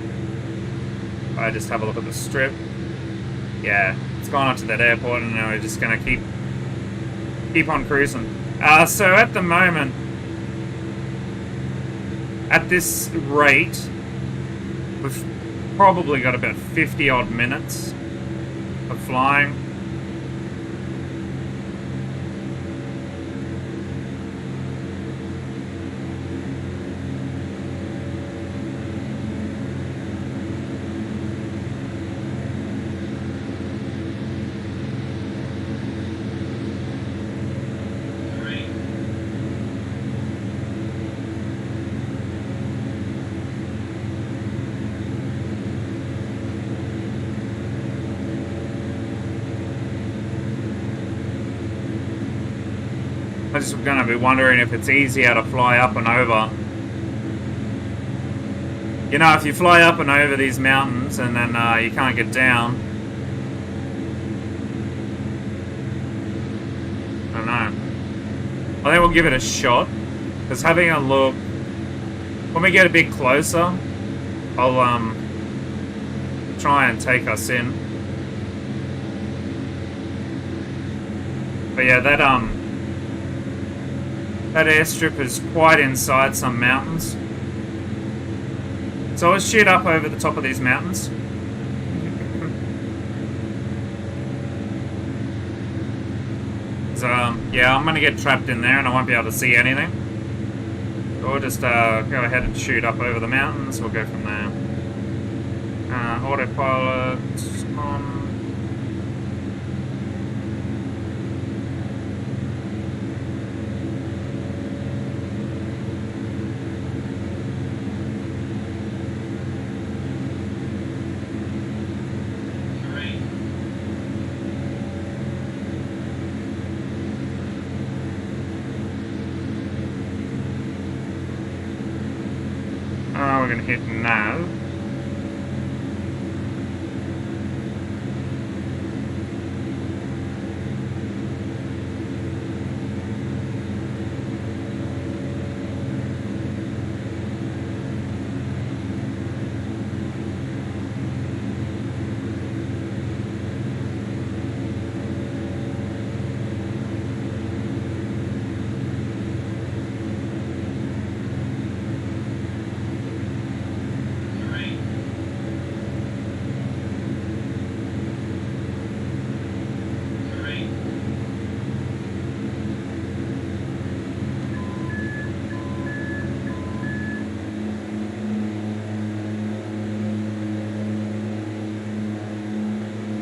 I just have a look at the strip. Yeah, it's gone up to that airport, and we're just gonna keep on cruising. So at the moment, at this rate, we've probably got about 50 odd minutes of flying. I'm just going to be wondering if it's easier to fly up and over. You know, if you fly up and over these mountains and then you can't get down, know. I think we'll give it a shot. Because having a look... When we get a bit closer, I'll try and take us in. But yeah, that airstrip is quite inside some mountains. So I'll shoot up over the top of these mountains. So, yeah, I'm gonna get trapped in there and I won't be able to see anything. So we'll just go ahead and shoot up over the mountains. We'll go from there. Autopilot on. We're going to hit nav.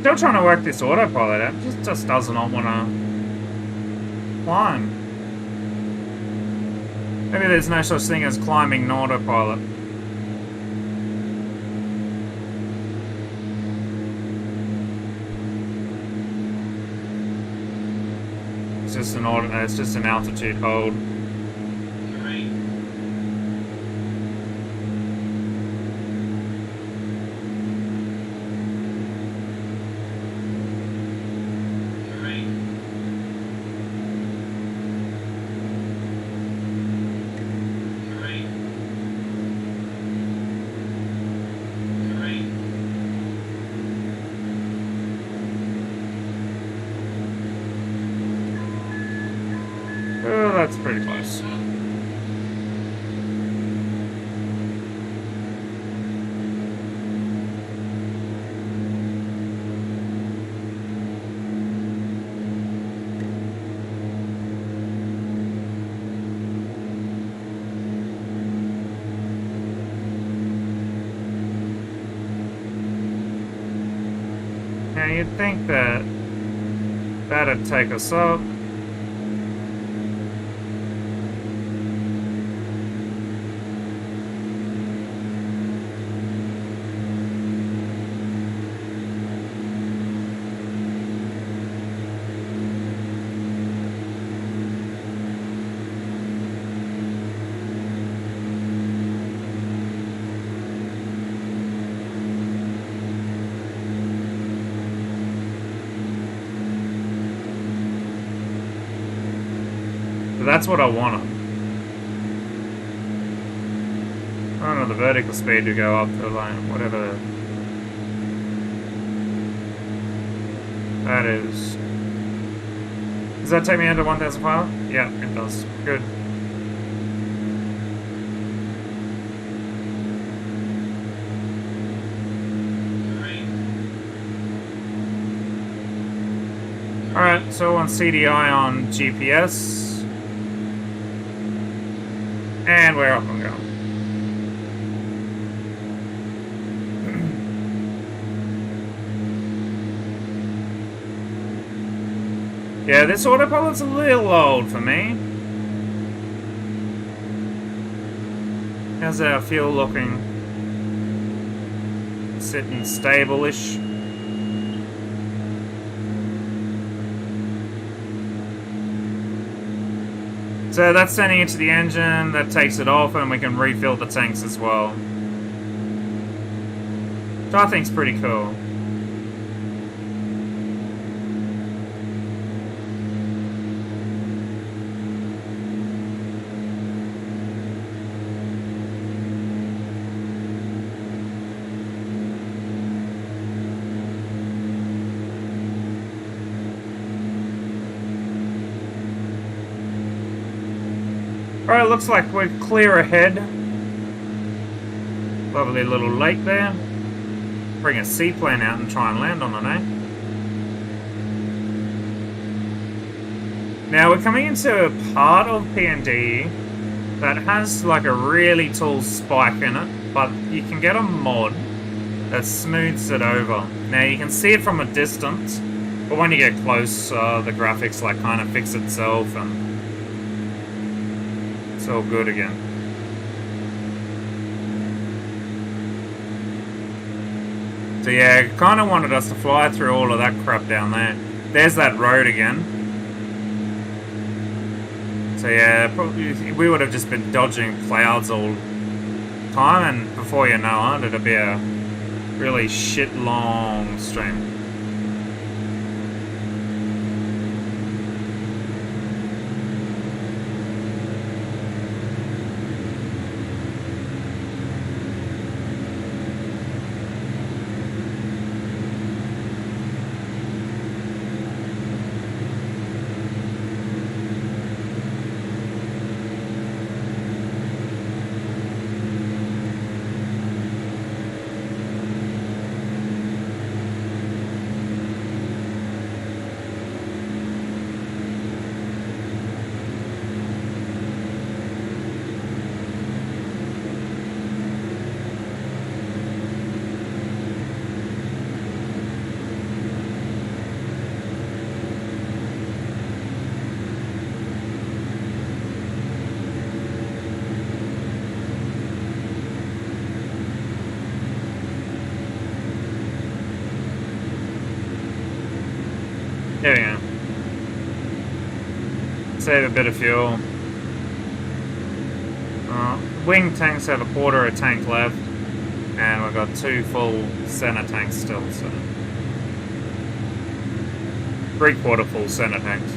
Still trying to work this autopilot out. It just does not want to climb. Maybe there's no such thing as climbing an autopilot. It's just an it's just an altitude hold. Oh, that's pretty close. Now you'd think that that'd take us up. That's what I wanted. I don't know the vertical speed to go up to like whatever that is. Does that take me under 1,500? Yeah, it does. Good. Alright, so on CDI on GPS. And we're up and going. Yeah, this autopilot's a little old for me. How's our fuel looking? Sitting stable-ish. So that's sending it to the engine, that takes it off, and we can refill the tanks as well. Which I think's pretty cool. Alright, looks like we're clear ahead. Lovely little lake there. Bring a seaplane out and try and land on it, eh? Now we're coming into a part of PNG that has like a really tall spike in it, but you can get a mod that smooths it over. Now you can see it from a distance, but when you get close, the graphics like kind of fix itself and it's all good again. So yeah, kind of wanted us to fly through all of that crap down there. There's that road again. So yeah, probably we would have just been dodging clouds all the time, and before you know it, it'll be a really shit long stream. There we go. Save a bit of fuel. Wing tanks have a quarter of a tank left, and we've got 2 full center tanks still, so 3/4 full center tanks.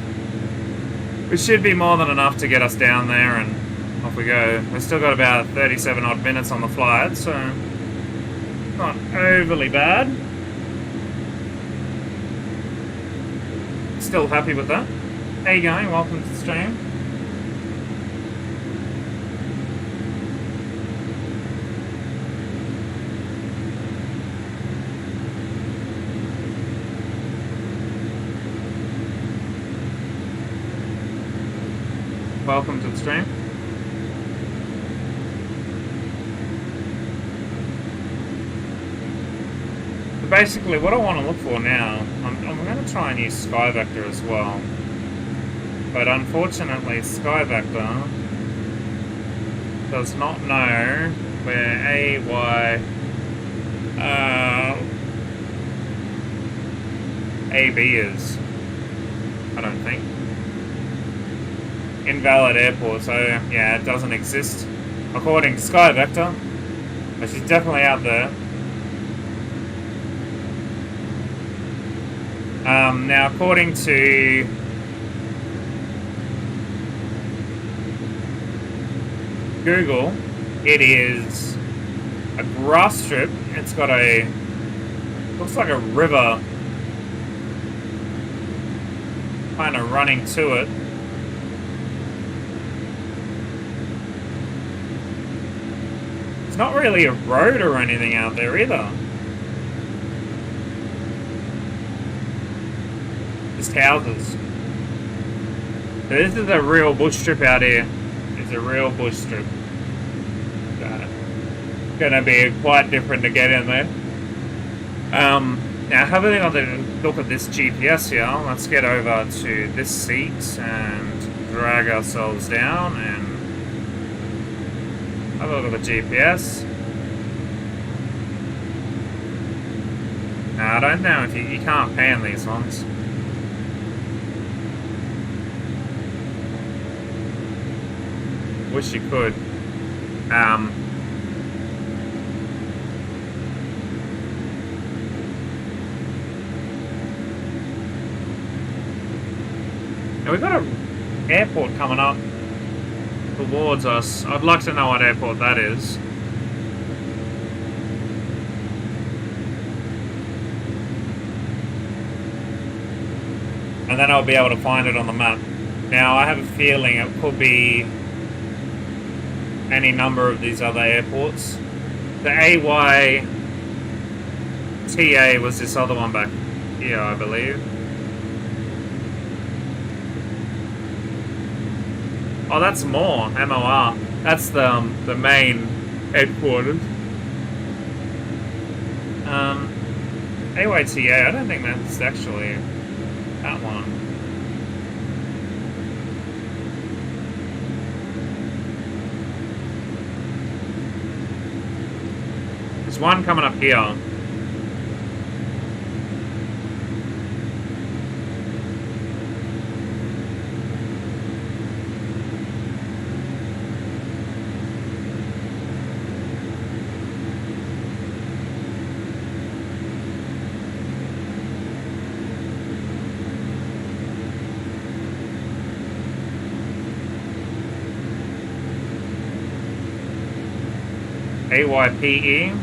Which should be more than enough to get us down there, and off we go. We've still got about 37 odd minutes on the flight, so not overly bad. Still happy with that. How you going? Welcome to the stream. Welcome to the stream. Basically, what I want to look for now, I'm going to try and use SkyVector as well. But unfortunately, SkyVector does not know where AB is. I don't think. Invalid airport, so yeah, it doesn't exist according to SkyVector. But she's definitely out there. Now, according to Google, it is a grass strip. It's got a, looks like a river kind of running to it. It's not really a road or anything out there either. Just houses. So this is a real bush strip out here. It's a real bush strip. Gonna be quite different to get in there. Now having another look at this GPS here, let's get over to this seat and drag ourselves down and have a look at the GPS. Now I don't know if you can't pan these ones. Wish you could. Now we've got an airport coming up towards us. I'd like to know what airport that is. And then I'll be able to find it on the map. Now I have a feeling it could be any number of these other airports. The AYTA was this other one back here, I believe. Oh, that's more MOR. That's the main headquarters. AYTA, I don't think that's actually that one. There's one coming up here. AYPE.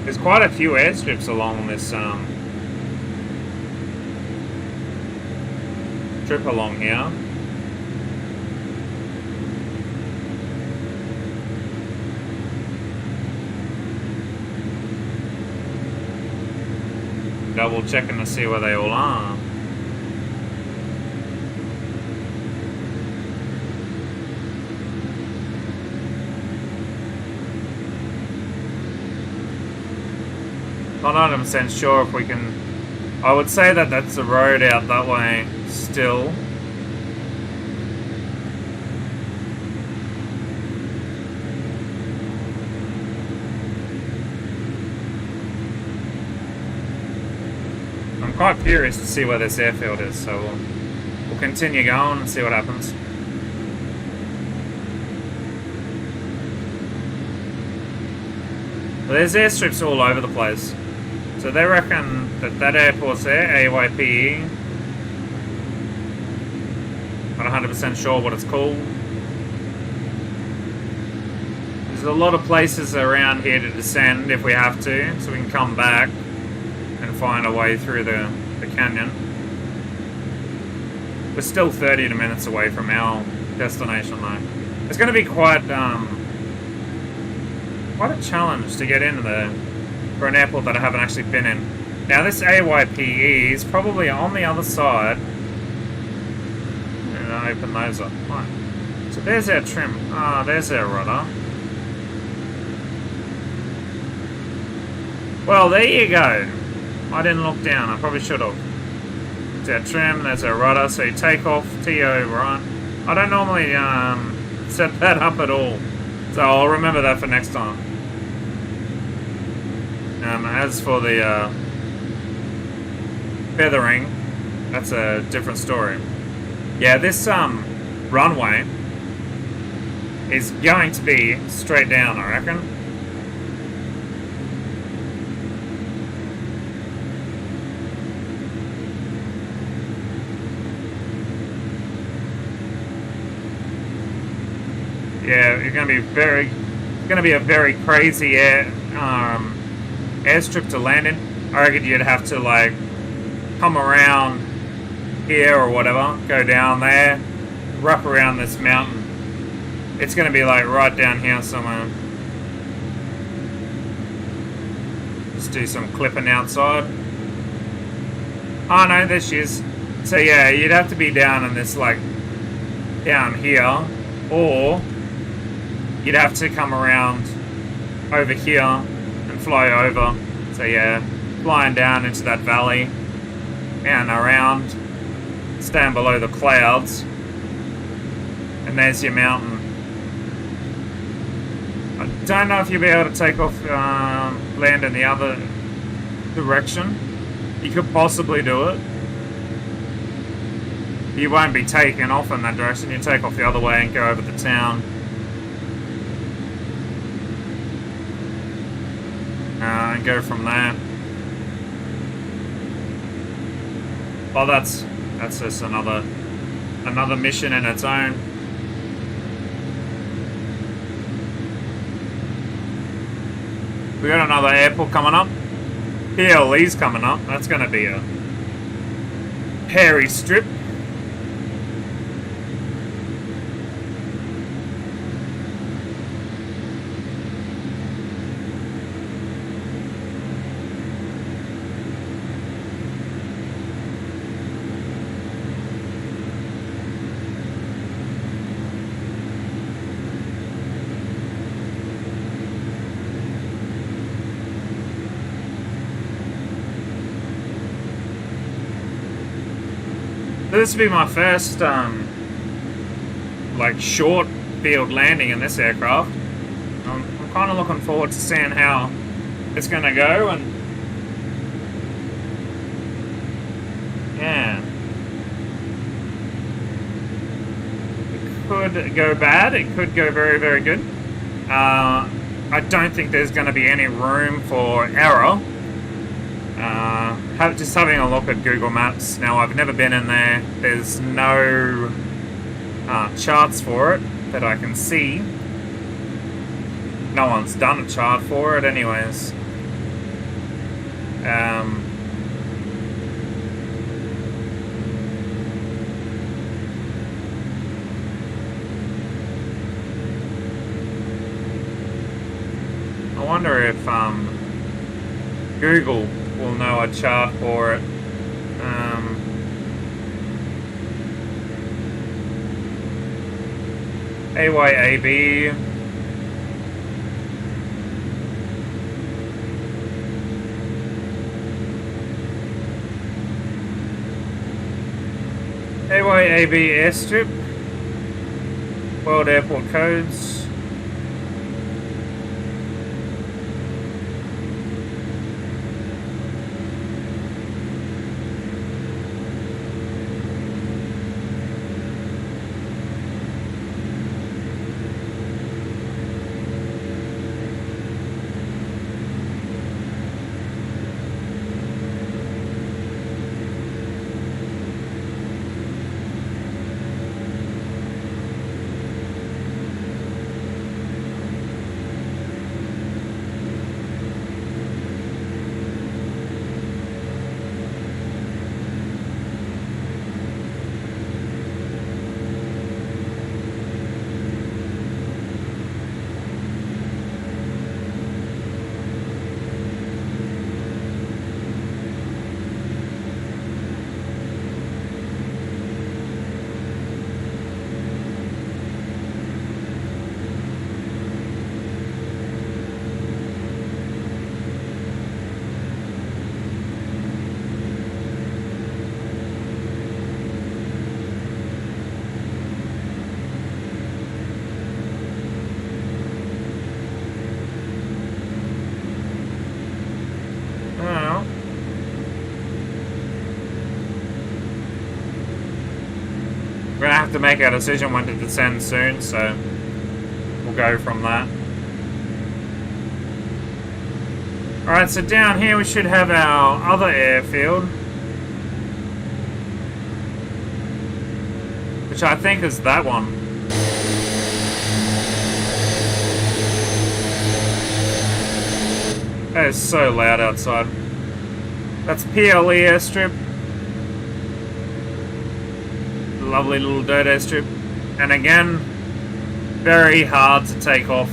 There's quite a few airstrips along this trip along here. Double checking to see where they all are. Not 100% sure if we can. I would say that that's the road out that way still. I'm quite curious to see where this airfield is, so we'll continue going and see what happens. Well, there's airstrips all over the place. So they reckon that that airport's there, AYPE. Not 100% sure what it's called. There's a lot of places around here to descend if we have to, so we can come back and find a way through the canyon. We're still 30 minutes away from our destination though. It's going to be quite a challenge to get into there for an airport that I haven't actually been in. Now this AYPE is probably on the other side. And I open those up. Right. So there's our trim. Ah, there's our rudder. Well, there you go. I didn't look down. I probably should have. There's our trim. There's our rudder. So you take off TO, right? I don't normally set that up at all. So I'll remember that for next time. As for the feathering, that's a different story. Yeah, this runway is going to be straight down, I reckon. Yeah, you're going to be a very crazy airstrip to land in. I reckon you'd have to like come around here or whatever, go down there, wrap around this mountain. It's going to be like right down here somewhere. Just do some clipping outside. Oh no, there she is. So yeah, you'd have to be down in this like down here, or you'd have to come around over here and fly over. So yeah, flying down into that valley and around, stand below the clouds, and there's your mountain. I don't know if you'll be able to take off, land in the other direction. You could possibly do it. You won't be taken off in that direction. You take off the other way and go over the town. And go from there. Well, that's just another mission in its own. We got another airport coming up. PLE's coming up. That's going to be a hairy strip. This will be my first, like, short field landing in this aircraft. I'm kind of looking forward to seeing how it's going to go, and yeah, it could go bad. It could go very, very good. I don't think there's going to be any room for error. Just having a look at Google Maps now, I've never been in there. There's no charts for it that I can see. No one's done a chart for it anyways. I wonder if Google will know a chart for it. AYAB. AYAB airstrip. World airport codes. to make our decision when to descend soon, so we'll go from that. Alright, so down here we should have our other airfield, which I think is that one. That is so loud outside. That's PLE airstrip. Lovely little dirt airstrip. And again, very hard to take off.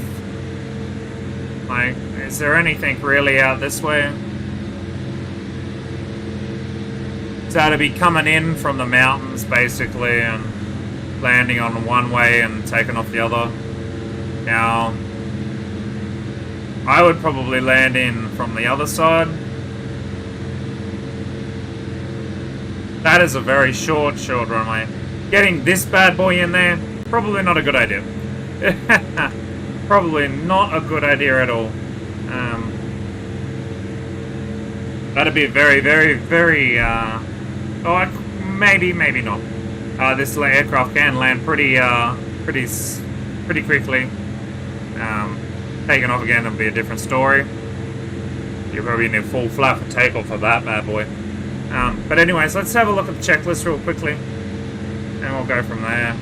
Like, is there anything really out this way? So to be coming in from the mountains, basically, and landing on one way and taking off the other. Now, I would probably land in from the other side. That is a very short runway. Getting this bad boy in there, probably not a good idea. Probably not a good idea at all. That'd be very, very, very, maybe not. This aircraft can land pretty quickly. Taking off again would be a different story. You probably need full flap for takeoff for that bad boy. But anyways, let's have a look at the checklist real quickly, and we'll go from there.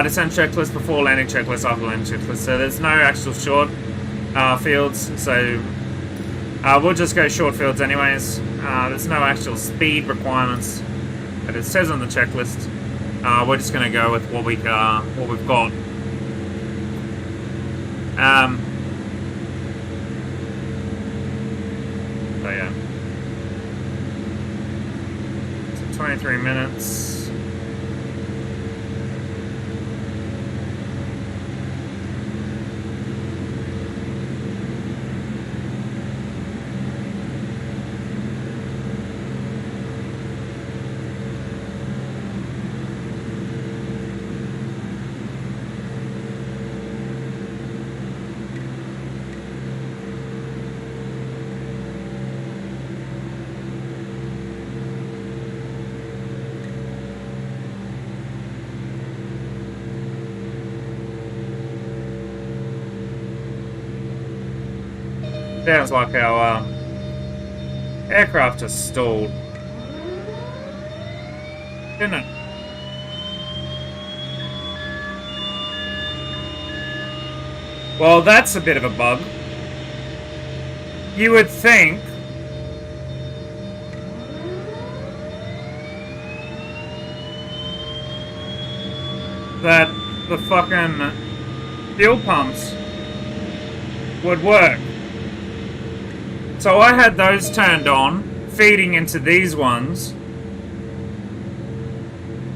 Descent checklist before landing checklist, after landing checklist. So there's no actual short fields, so we'll just go short fields anyways. There's no actual speed requirements that it says on the checklist. We're just going to go with what we've got. So yeah, 23 minutes. Sounds like our aircraft has stalled, didn't it? Well, that's a bit of a bug. You would think that the fucking fuel pumps would work. So I had those turned on, feeding into these ones.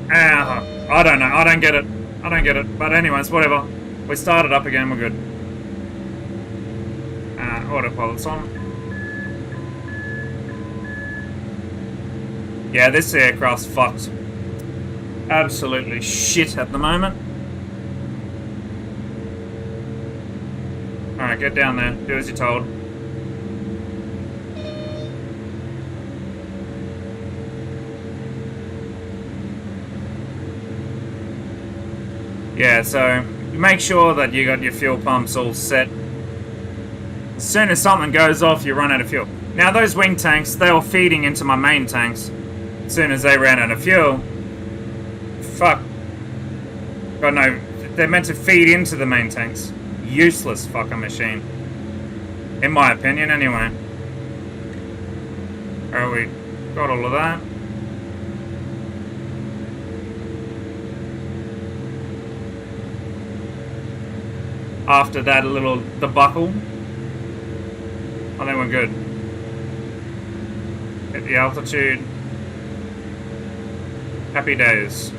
I don't know. I don't get it. But anyways, whatever. We started up again. We're good. Autopilot's on. Yeah, this aircraft's fucked. Absolutely shit at the moment. Alright, get down there. Do as you're told. Yeah, so make sure that you got your fuel pumps all set. As soon as something goes off, you run out of fuel. Now those wing tanks, they were feeding into my main tanks. As soon as they ran out of fuel, fuck. God no, they're meant to feed into the main tanks. Useless fucking machine. In my opinion, anyway. Alright, we got all of that. After that little debacle, I think we're good. Hit the altitude. Happy days.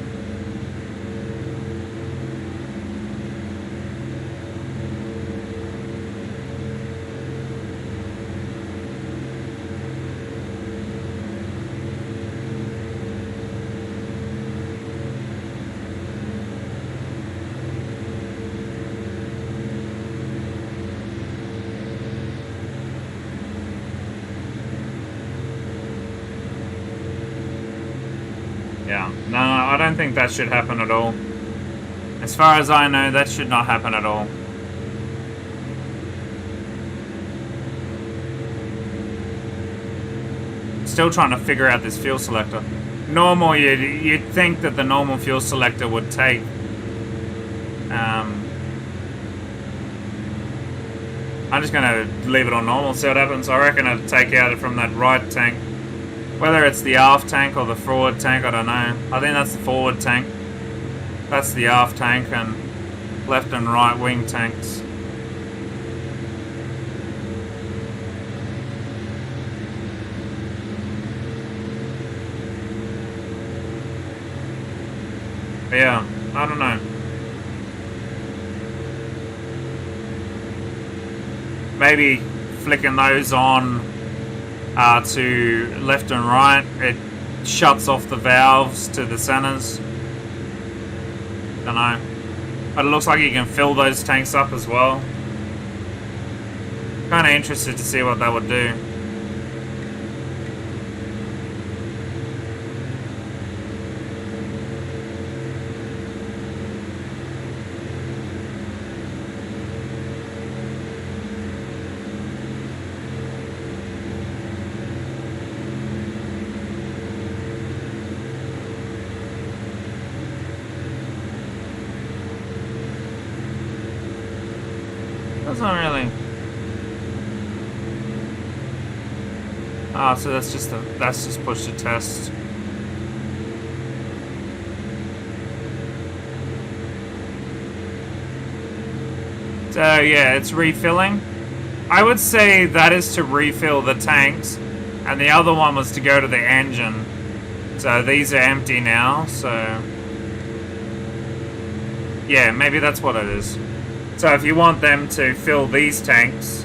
Yeah, no, I don't think that should happen at all. As far as I know, that should not happen at all. Still trying to figure out this fuel selector. Normal, you'd think that the normal fuel selector would take. I'm just going to leave it on normal, see what happens. I reckon it'll take out from that right tank. Whether it's the aft tank or the forward tank, I don't know. I think that's the forward tank. That's the aft tank, and left and right wing tanks. But yeah, I don't know. Maybe flicking those on to left and right, it shuts off the valves to the centers. Don't know. But it looks like you can fill those tanks up as well. Kind of interested to see what that would do. Doesn't really. Ah, so that's just push to test. So yeah, it's refilling. I would say that is to refill the tanks, and the other one was to go to the engine. So these are empty now, so yeah, maybe that's what it is. So if you want them to fill these tanks,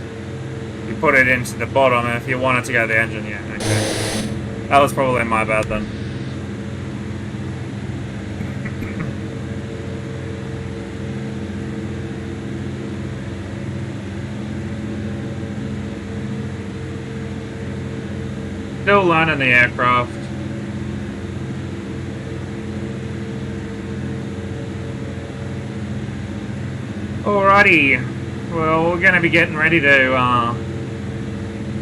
you put it into the bottom, and if you want it to go to the engine, yeah, okay. That was probably my bad then. Still learning the aircraft. Alrighty, well, we're going to be getting ready to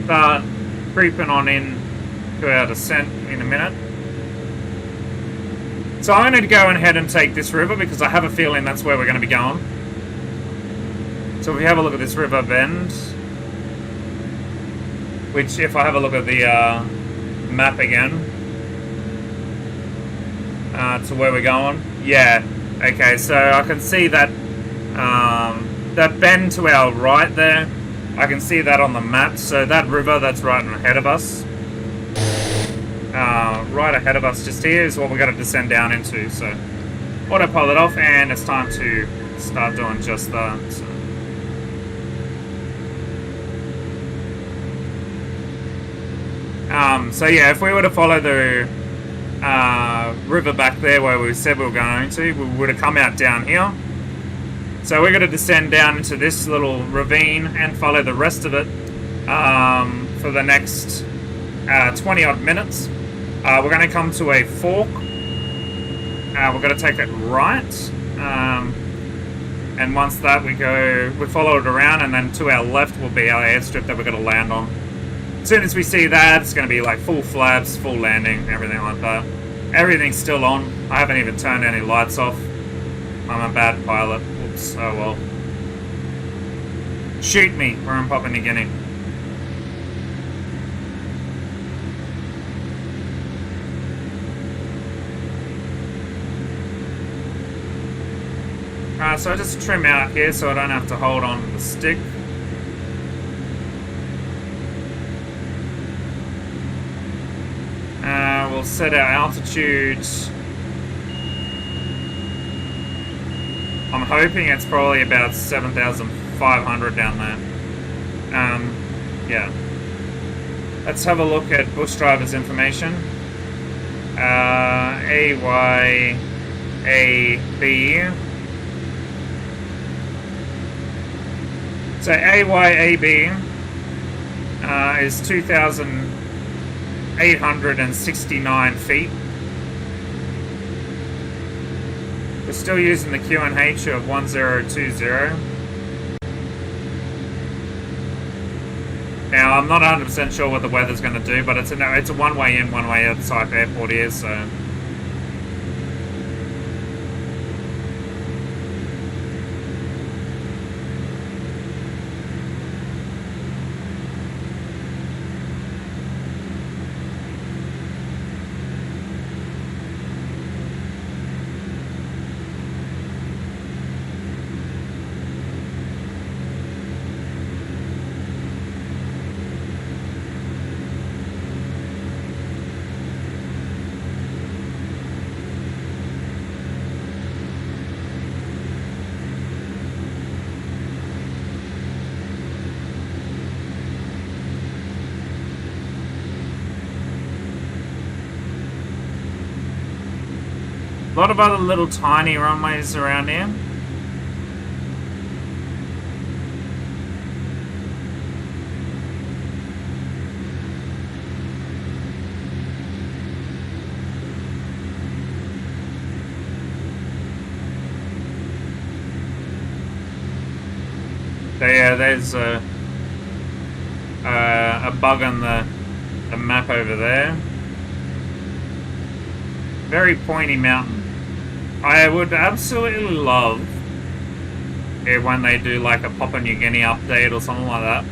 start creeping on in to our descent in a minute. So I'm going to go ahead and take this river because I have a feeling that's where we're going to be going. So if we have a look at this river bend, which if I have a look at the map again, to where we're going, yeah, okay, so I can see that that bend to our right there, I can see that on the map. So that river that's right ahead of us, right ahead of us just here is what we're going to descend down into. So autopilot off, and it's time to start doing just that. So yeah, if we were to follow the river back there where we said we were going to, we would have come out down here. So we're going to descend down into this little ravine and follow the rest of it for the next 20 odd minutes. We're going to come to a fork. We're going to take it right. And once that we follow it around, and then to our left will be our airstrip that we're going to land on. As soon as we see that, it's going to be like full flaps, full landing, everything like that. Everything's still on. I haven't even turned any lights off. I'm a bad pilot. Whoops, oh well. Shoot me, we're in Papua New Guinea. So I just trim out here so I don't have to hold on to the stick. We'll set our altitude. I'm hoping it's probably about 7,500 down there. Yeah. Let's have a look at bush driver's information. AYAB. So AYAB is 2,869 feet. still using the QNH of 1020. Now, I'm not 100% sure what the weather's going to do, but it's a one-way in, one-way out type airport here, so... A lot of other little tiny runways around here. So yeah, there's a bug on the map over there. Very pointy mountain. I would absolutely love it when they do like a Papua New Guinea update or something like that.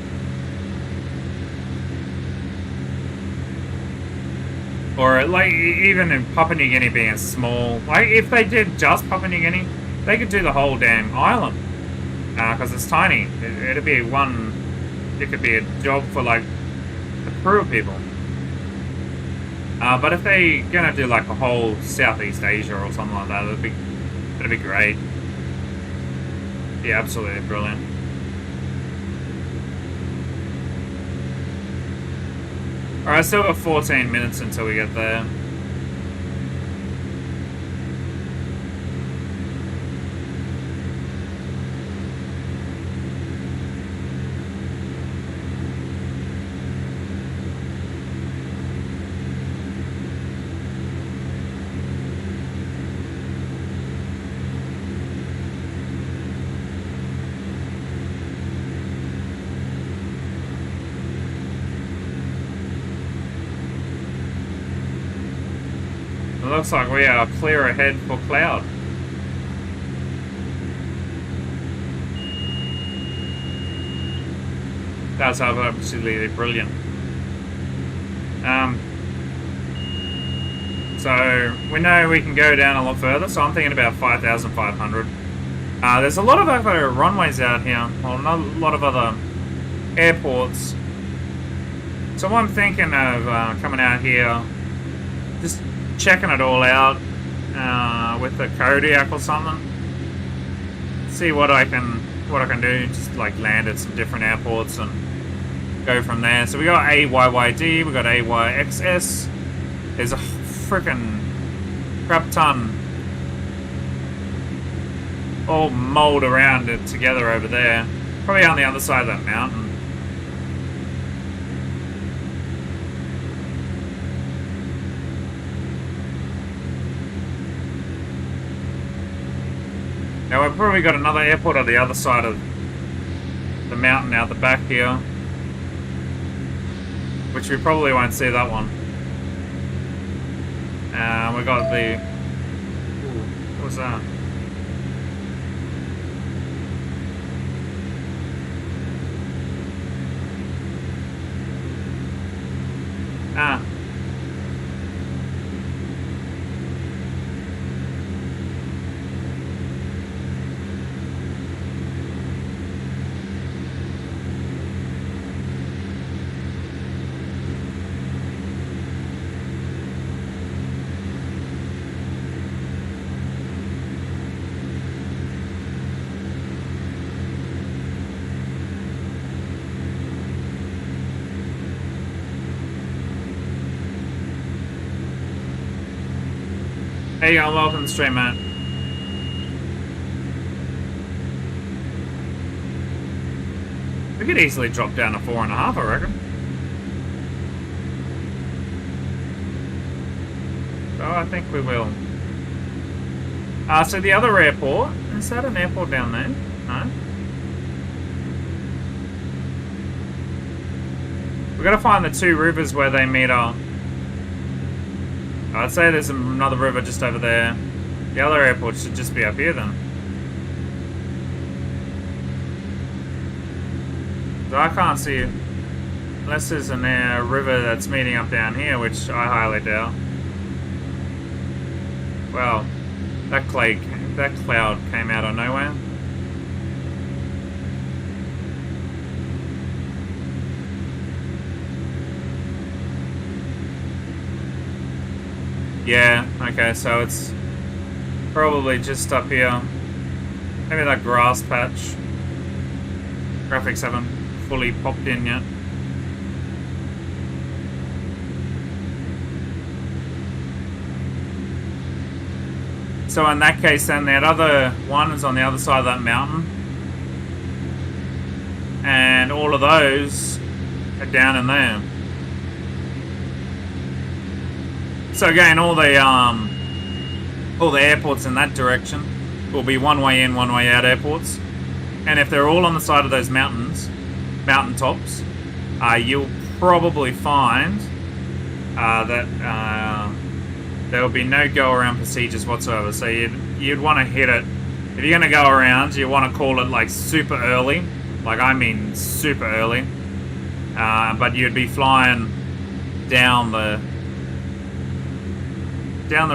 Or like even in Papua New Guinea being small, like if they did just Papua New Guinea, they could do the whole damn island. Because it's tiny. It'd be it could be a job for like a crew of people. But if they're gonna do like a whole Southeast Asia or something like that, that'd be great. Yeah, absolutely brilliant. Alright, still got 14 minutes until we get there. It looks like we are clear ahead for cloud. That's absolutely brilliant. So we know we can go down a lot further, so I'm thinking about 5,500. There's a lot of other runways out here, well, not a lot of other airports. So I'm thinking of coming out here, just checking it all out with the Kodiak or something. See what I can do. Just like land at some different airports and go from there. So we got AYYD, we got AYXS. There's a freaking crap ton all mold around it together over there. Probably on the other side of that mountain. Now we've probably got another airport on the other side of the mountain out the back here, which we probably won't see that one. We got the... Ooh, what was that? Hey y'all, welcome to the stream, man. We could easily drop down to 4.5, I reckon. So I think we will. So the other airport, is that an airport down there? No. We've got to find the two rivers where they meet up. I'd say there's another river just over there. The other airport should just be up here then. So I can't see it. Unless there's a river that's meeting up down here, which I highly doubt. Well, that cloud came out of nowhere. Yeah, okay, so it's probably just up here. Maybe that grass patch. Graphics haven't fully popped in yet. So in that case then, that other one is on the other side of that mountain. And all of those are down in there. So again, all the airports in that direction will be one way in, one way out airports. And if they're all on the side of those mountain tops, you'll probably find that there will be no go-around procedures whatsoever. So you'd want to hit it. If you're going to go around, you want to call it like super early. Like I mean super early. But you'd be flying down the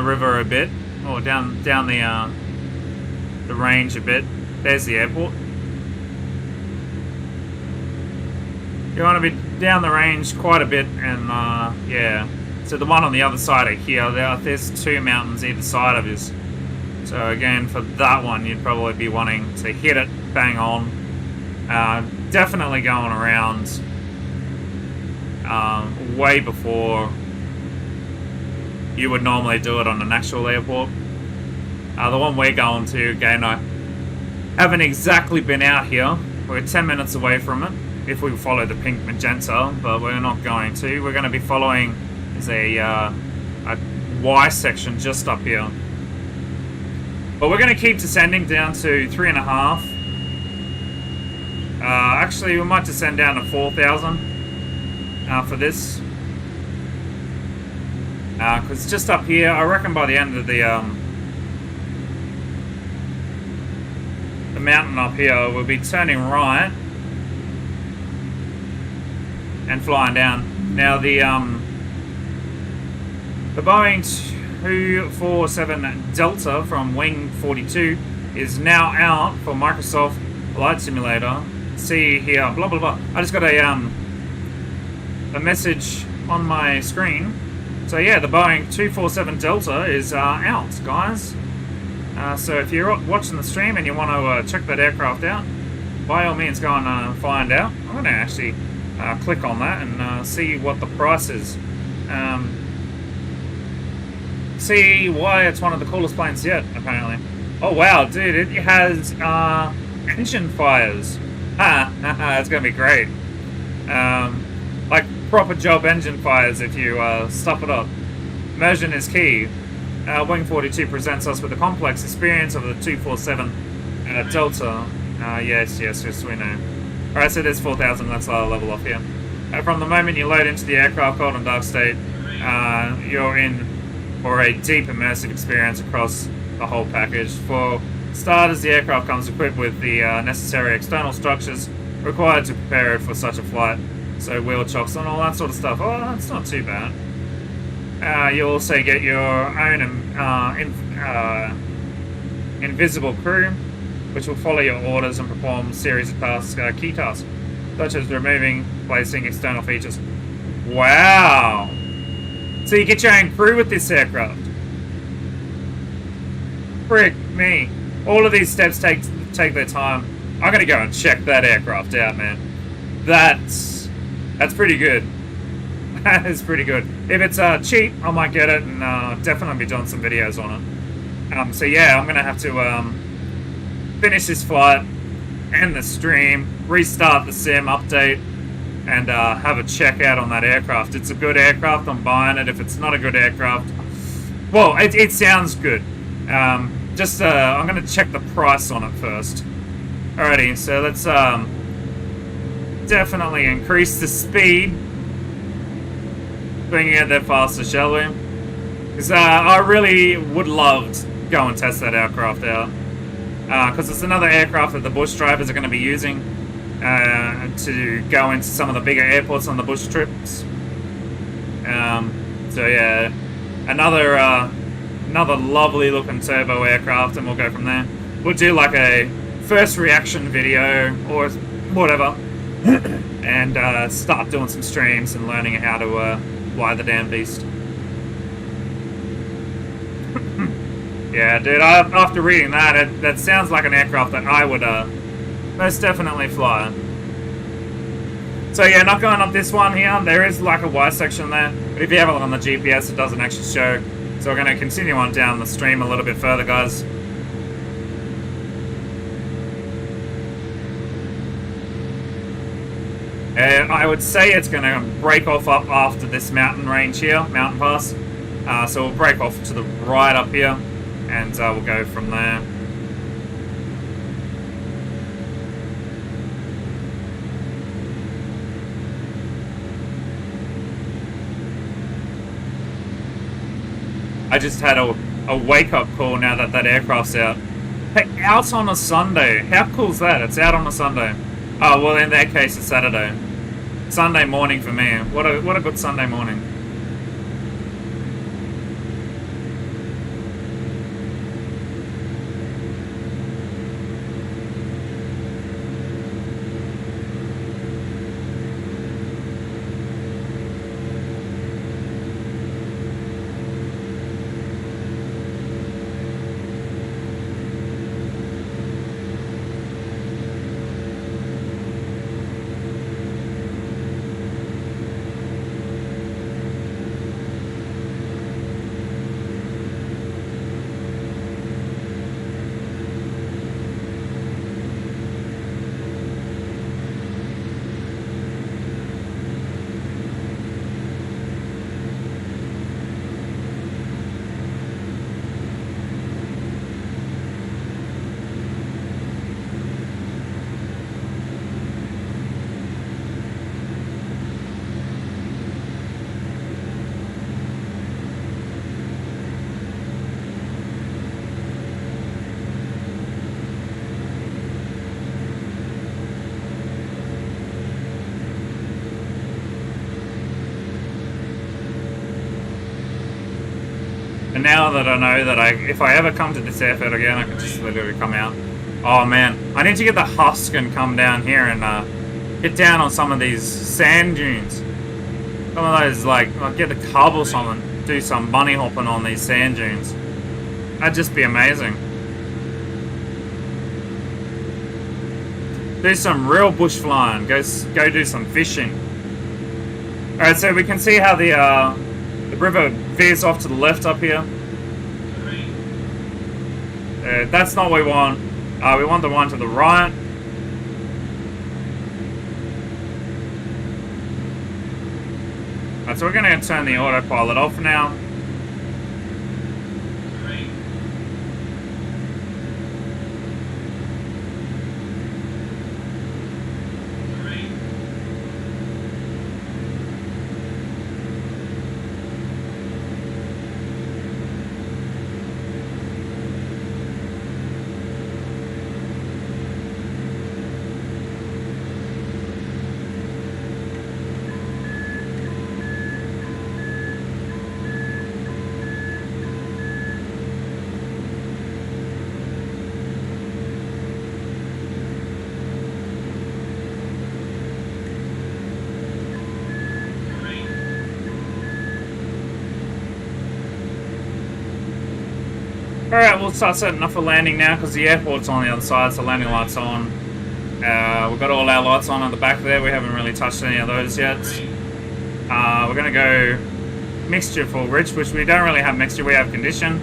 river a bit, or down the range a bit. There's the airport. You want to be down the range quite a bit, and yeah. So the one on the other side of here, there's two mountains either side of this. So again, for that one, you'd probably be wanting to hit it bang on. Definitely going around way before you would normally do it on an actual airport. The one we're going to, again, I haven't exactly been out here. We're 10 minutes away from it, if we follow the pink magenta, but we're not going to. We're going to be following a Y section just up here. But we're going to keep descending down to 3.5. Actually, we might descend down to 4,000 for this. Because just up here, I reckon by the end of the mountain up here, we'll be turning right and flying down. Now the Boeing 247 Delta from Wing 42 is now out for Microsoft Flight Simulator. See here, blah blah blah. I just got a message on my screen. So yeah, the Boeing 247 Delta is out, guys. So if you're watching the stream and you want to check that aircraft out, by all means go and find out. I'm going to actually click on that and see what the price is. See why it's one of the coolest planes yet, apparently. Oh wow, dude, it has engine fires. It's going to be great. Like proper job engine fires if you stuff it up. Immersion is key. Wing 42 presents us with a complex experience of the 247 Delta. Yes, we know. Alright, so there's 4,000, let's level off here. From the moment you load into the aircraft, cold and dark state, you're in for a deep immersive experience across the whole package. For starters, the aircraft comes equipped with the necessary external structures required to prepare it for such a flight. So wheel chocks and all that sort of stuff. Oh, that's not too bad. You also get your own invisible crew, which will follow your orders and perform a series of tasks, key tasks, such as removing, placing external features. Wow! So you get your own crew with this aircraft. Frick me. All of these steps take their time. I'm gonna go and check that aircraft out, man. That's pretty good. That is pretty good. If it's cheap, I might get it and definitely be doing some videos on it. So yeah, I'm gonna have to finish this flight, end the stream, restart the sim, update, and have a check out on that aircraft. It's a good aircraft, I'm buying it. If it's not a good aircraft, well, it sounds good. just I'm gonna check the price on it first. Alrighty, so let's definitely increase the speed. Bring it there faster, shall we? Because I really would love to go and test that aircraft out. Because it's another aircraft that the bush drivers are going to be using to go into some of the bigger airports on the bush trips. So yeah, another lovely looking turbo aircraft, and we'll go from there. We'll do like a first reaction video or whatever, and start doing some streams and learning how to fly the damn beast. Yeah, dude, after reading that, that sounds like an aircraft that I would most definitely fly. So yeah, not going up this one here. There is like a Y section there, but if you have a look on the GPS, it doesn't actually show. So we're going to continue on down the stream a little bit further, guys. I would say it's going to break off up after this mountain range here, mountain pass. So we'll break off to the right up here, and we'll go from there. I just had a wake-up call now that that aircraft's out. Hey, out on a Sunday. How cool is that? It's out on a Sunday. Oh, well, in that case, it's Saturday. Sunday morning for me. What a good Sunday morning. And now that I know that if I ever come to this airfield again, I can just literally come out. Oh man, I need to get the husk and come down here and get down on some of these sand dunes. Some of those, like get the cub or something, do some bunny hopping on these sand dunes. That'd just be amazing. Do some real bush flying. Go do some fishing. All right, so we can see how the river veers off to the left up here. That's not what we want. We want the one to the right. So we're going to turn the autopilot off now. Alright, we'll start setting up for landing now because the airport's on the other side, so landing lights on. We've got all our lights on the back there. We haven't really touched any of those yet. We're going to go mixture for rich, which we don't really have mixture. We have condition,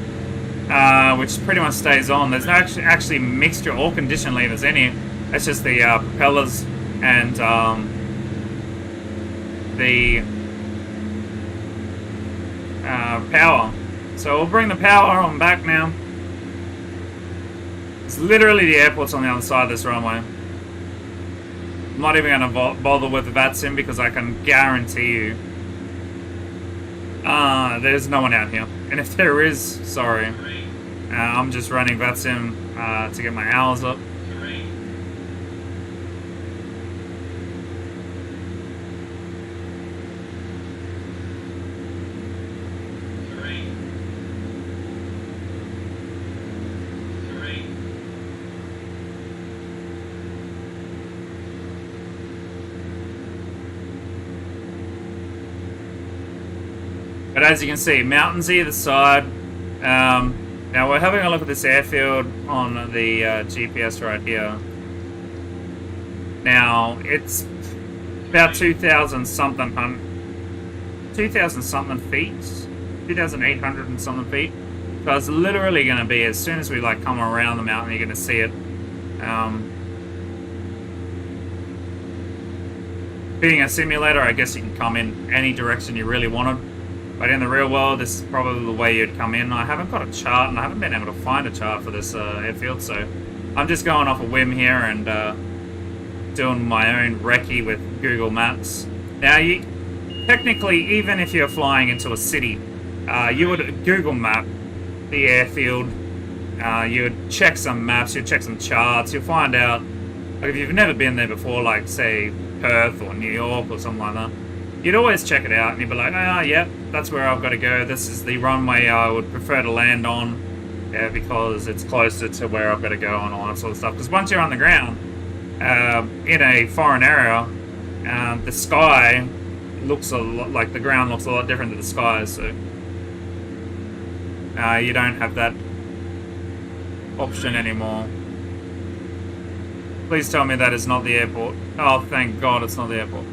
which pretty much stays on. There's no actually mixture or condition levers in here. It's just the propellers and the power. So we'll bring the power on back now. It's literally the airport's on the other side of this runway. I'm not even going to bother with the VATSIM because I can guarantee you there's no one out here. And if there is, sorry. I'm just running VATSIM to get my hours up. But as you can see, mountains either side. Now we're having a look at this airfield on the GPS right here. Now it's about 2,000 something feet, 2,800 and something feet. So it's literally going to be, as soon as we like come around the mountain, you're going to see it. Being a simulator, I guess you can come in any direction you really wanted. But in the real world, this is probably the way you'd come in. I haven't got a chart, and I haven't been able to find a chart for this airfield, so I'm just going off a whim here and doing my own recce with Google Maps. Now, technically, even if you're flying into a city, you would Google Map the airfield. You would check some maps, you'd check some charts, you'll find out, like if you've never been there before, like, say, Perth or New York or something like that, you'd always check it out, and you'd be like, yeah, that's where I've got to go. This is the runway I would prefer to land on, because it's closer to where I've got to go and all that sort of stuff. Because once you're on the ground, in a foreign area, the sky looks a lot, like the ground looks a lot different to the sky, so you don't have that option anymore. Please tell me that is not the airport. Oh, thank God it's not the airport.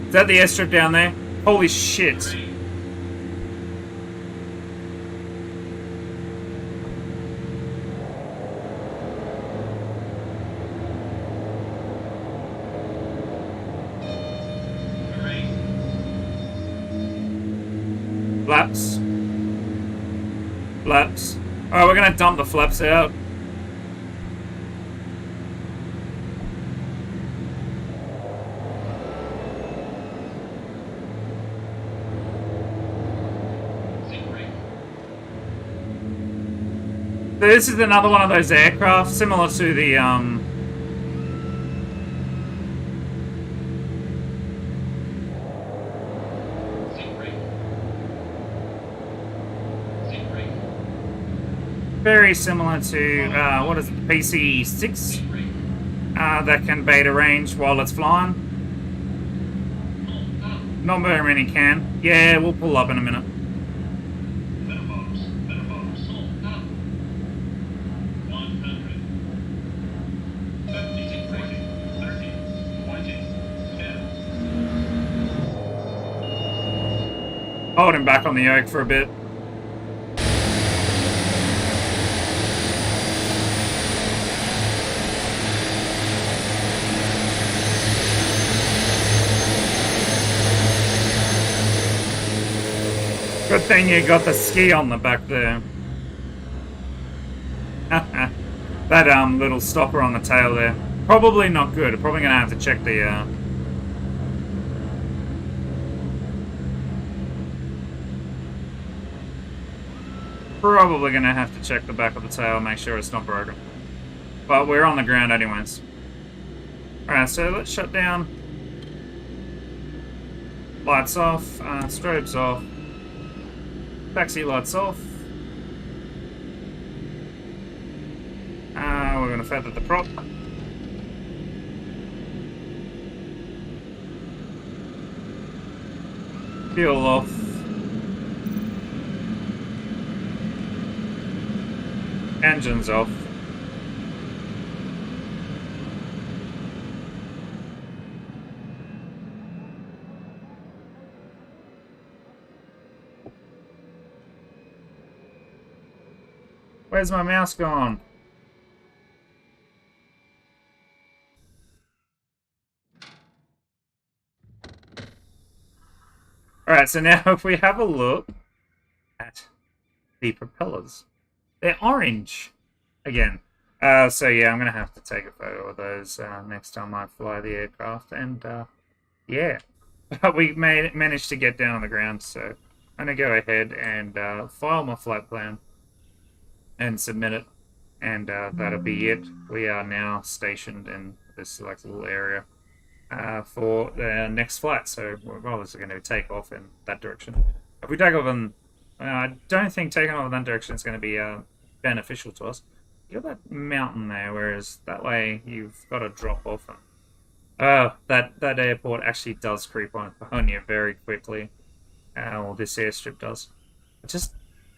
Is that the airstrip down there? Holy shit. Flaps. Flaps. Alright, we're gonna dump the flaps out. This is another one of those aircraft, similar to the, very similar to, what is it, the PC-6, that can beta range while it's flying. Not very many can. Yeah, we'll pull up in a minute. Hold him back on the yoke for a bit. Good thing you got the ski on the back there. That little stopper on the tail there. Probably not good. Probably gonna have to check the probably gonna have to check the back of the tail, make sure it's not broken. But we're on the ground anyways. Alright, so let's shut down. Lights off, strobes off. Taxi lights off. We're gonna feather the prop. Fuel off. Engines off. Where's my mouse gone? Alright, so now if we have a look at the propellers, they're orange again. So yeah, I'm going to have to take a photo of those next time I fly the aircraft. And yeah, but we managed to get down on the ground, so I'm going to go ahead and file my flight plan and submit it. And that'll be it. We are now stationed in this like little area for the next flight. So we're obviously going to take off in that direction. If we take off in, I don't think taking off in that direction is going to be beneficial to us. You got that mountain there, whereas that way you've got to drop off. And that airport actually does creep on you very quickly. Well, this airstrip does. Just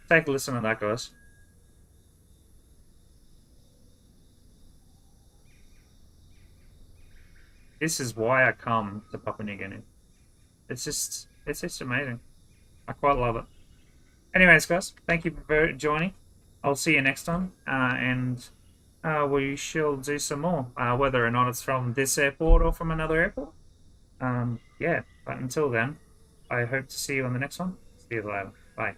take a listen to that, guys. This is why I come to Papua New Guinea. It's just amazing. I quite love it. Anyways, guys, thank you for joining. I'll see you next time, and we shall do some more, whether or not it's from this airport or from another airport. Yeah, but until then, I hope to see you on the next one. See you later. Bye.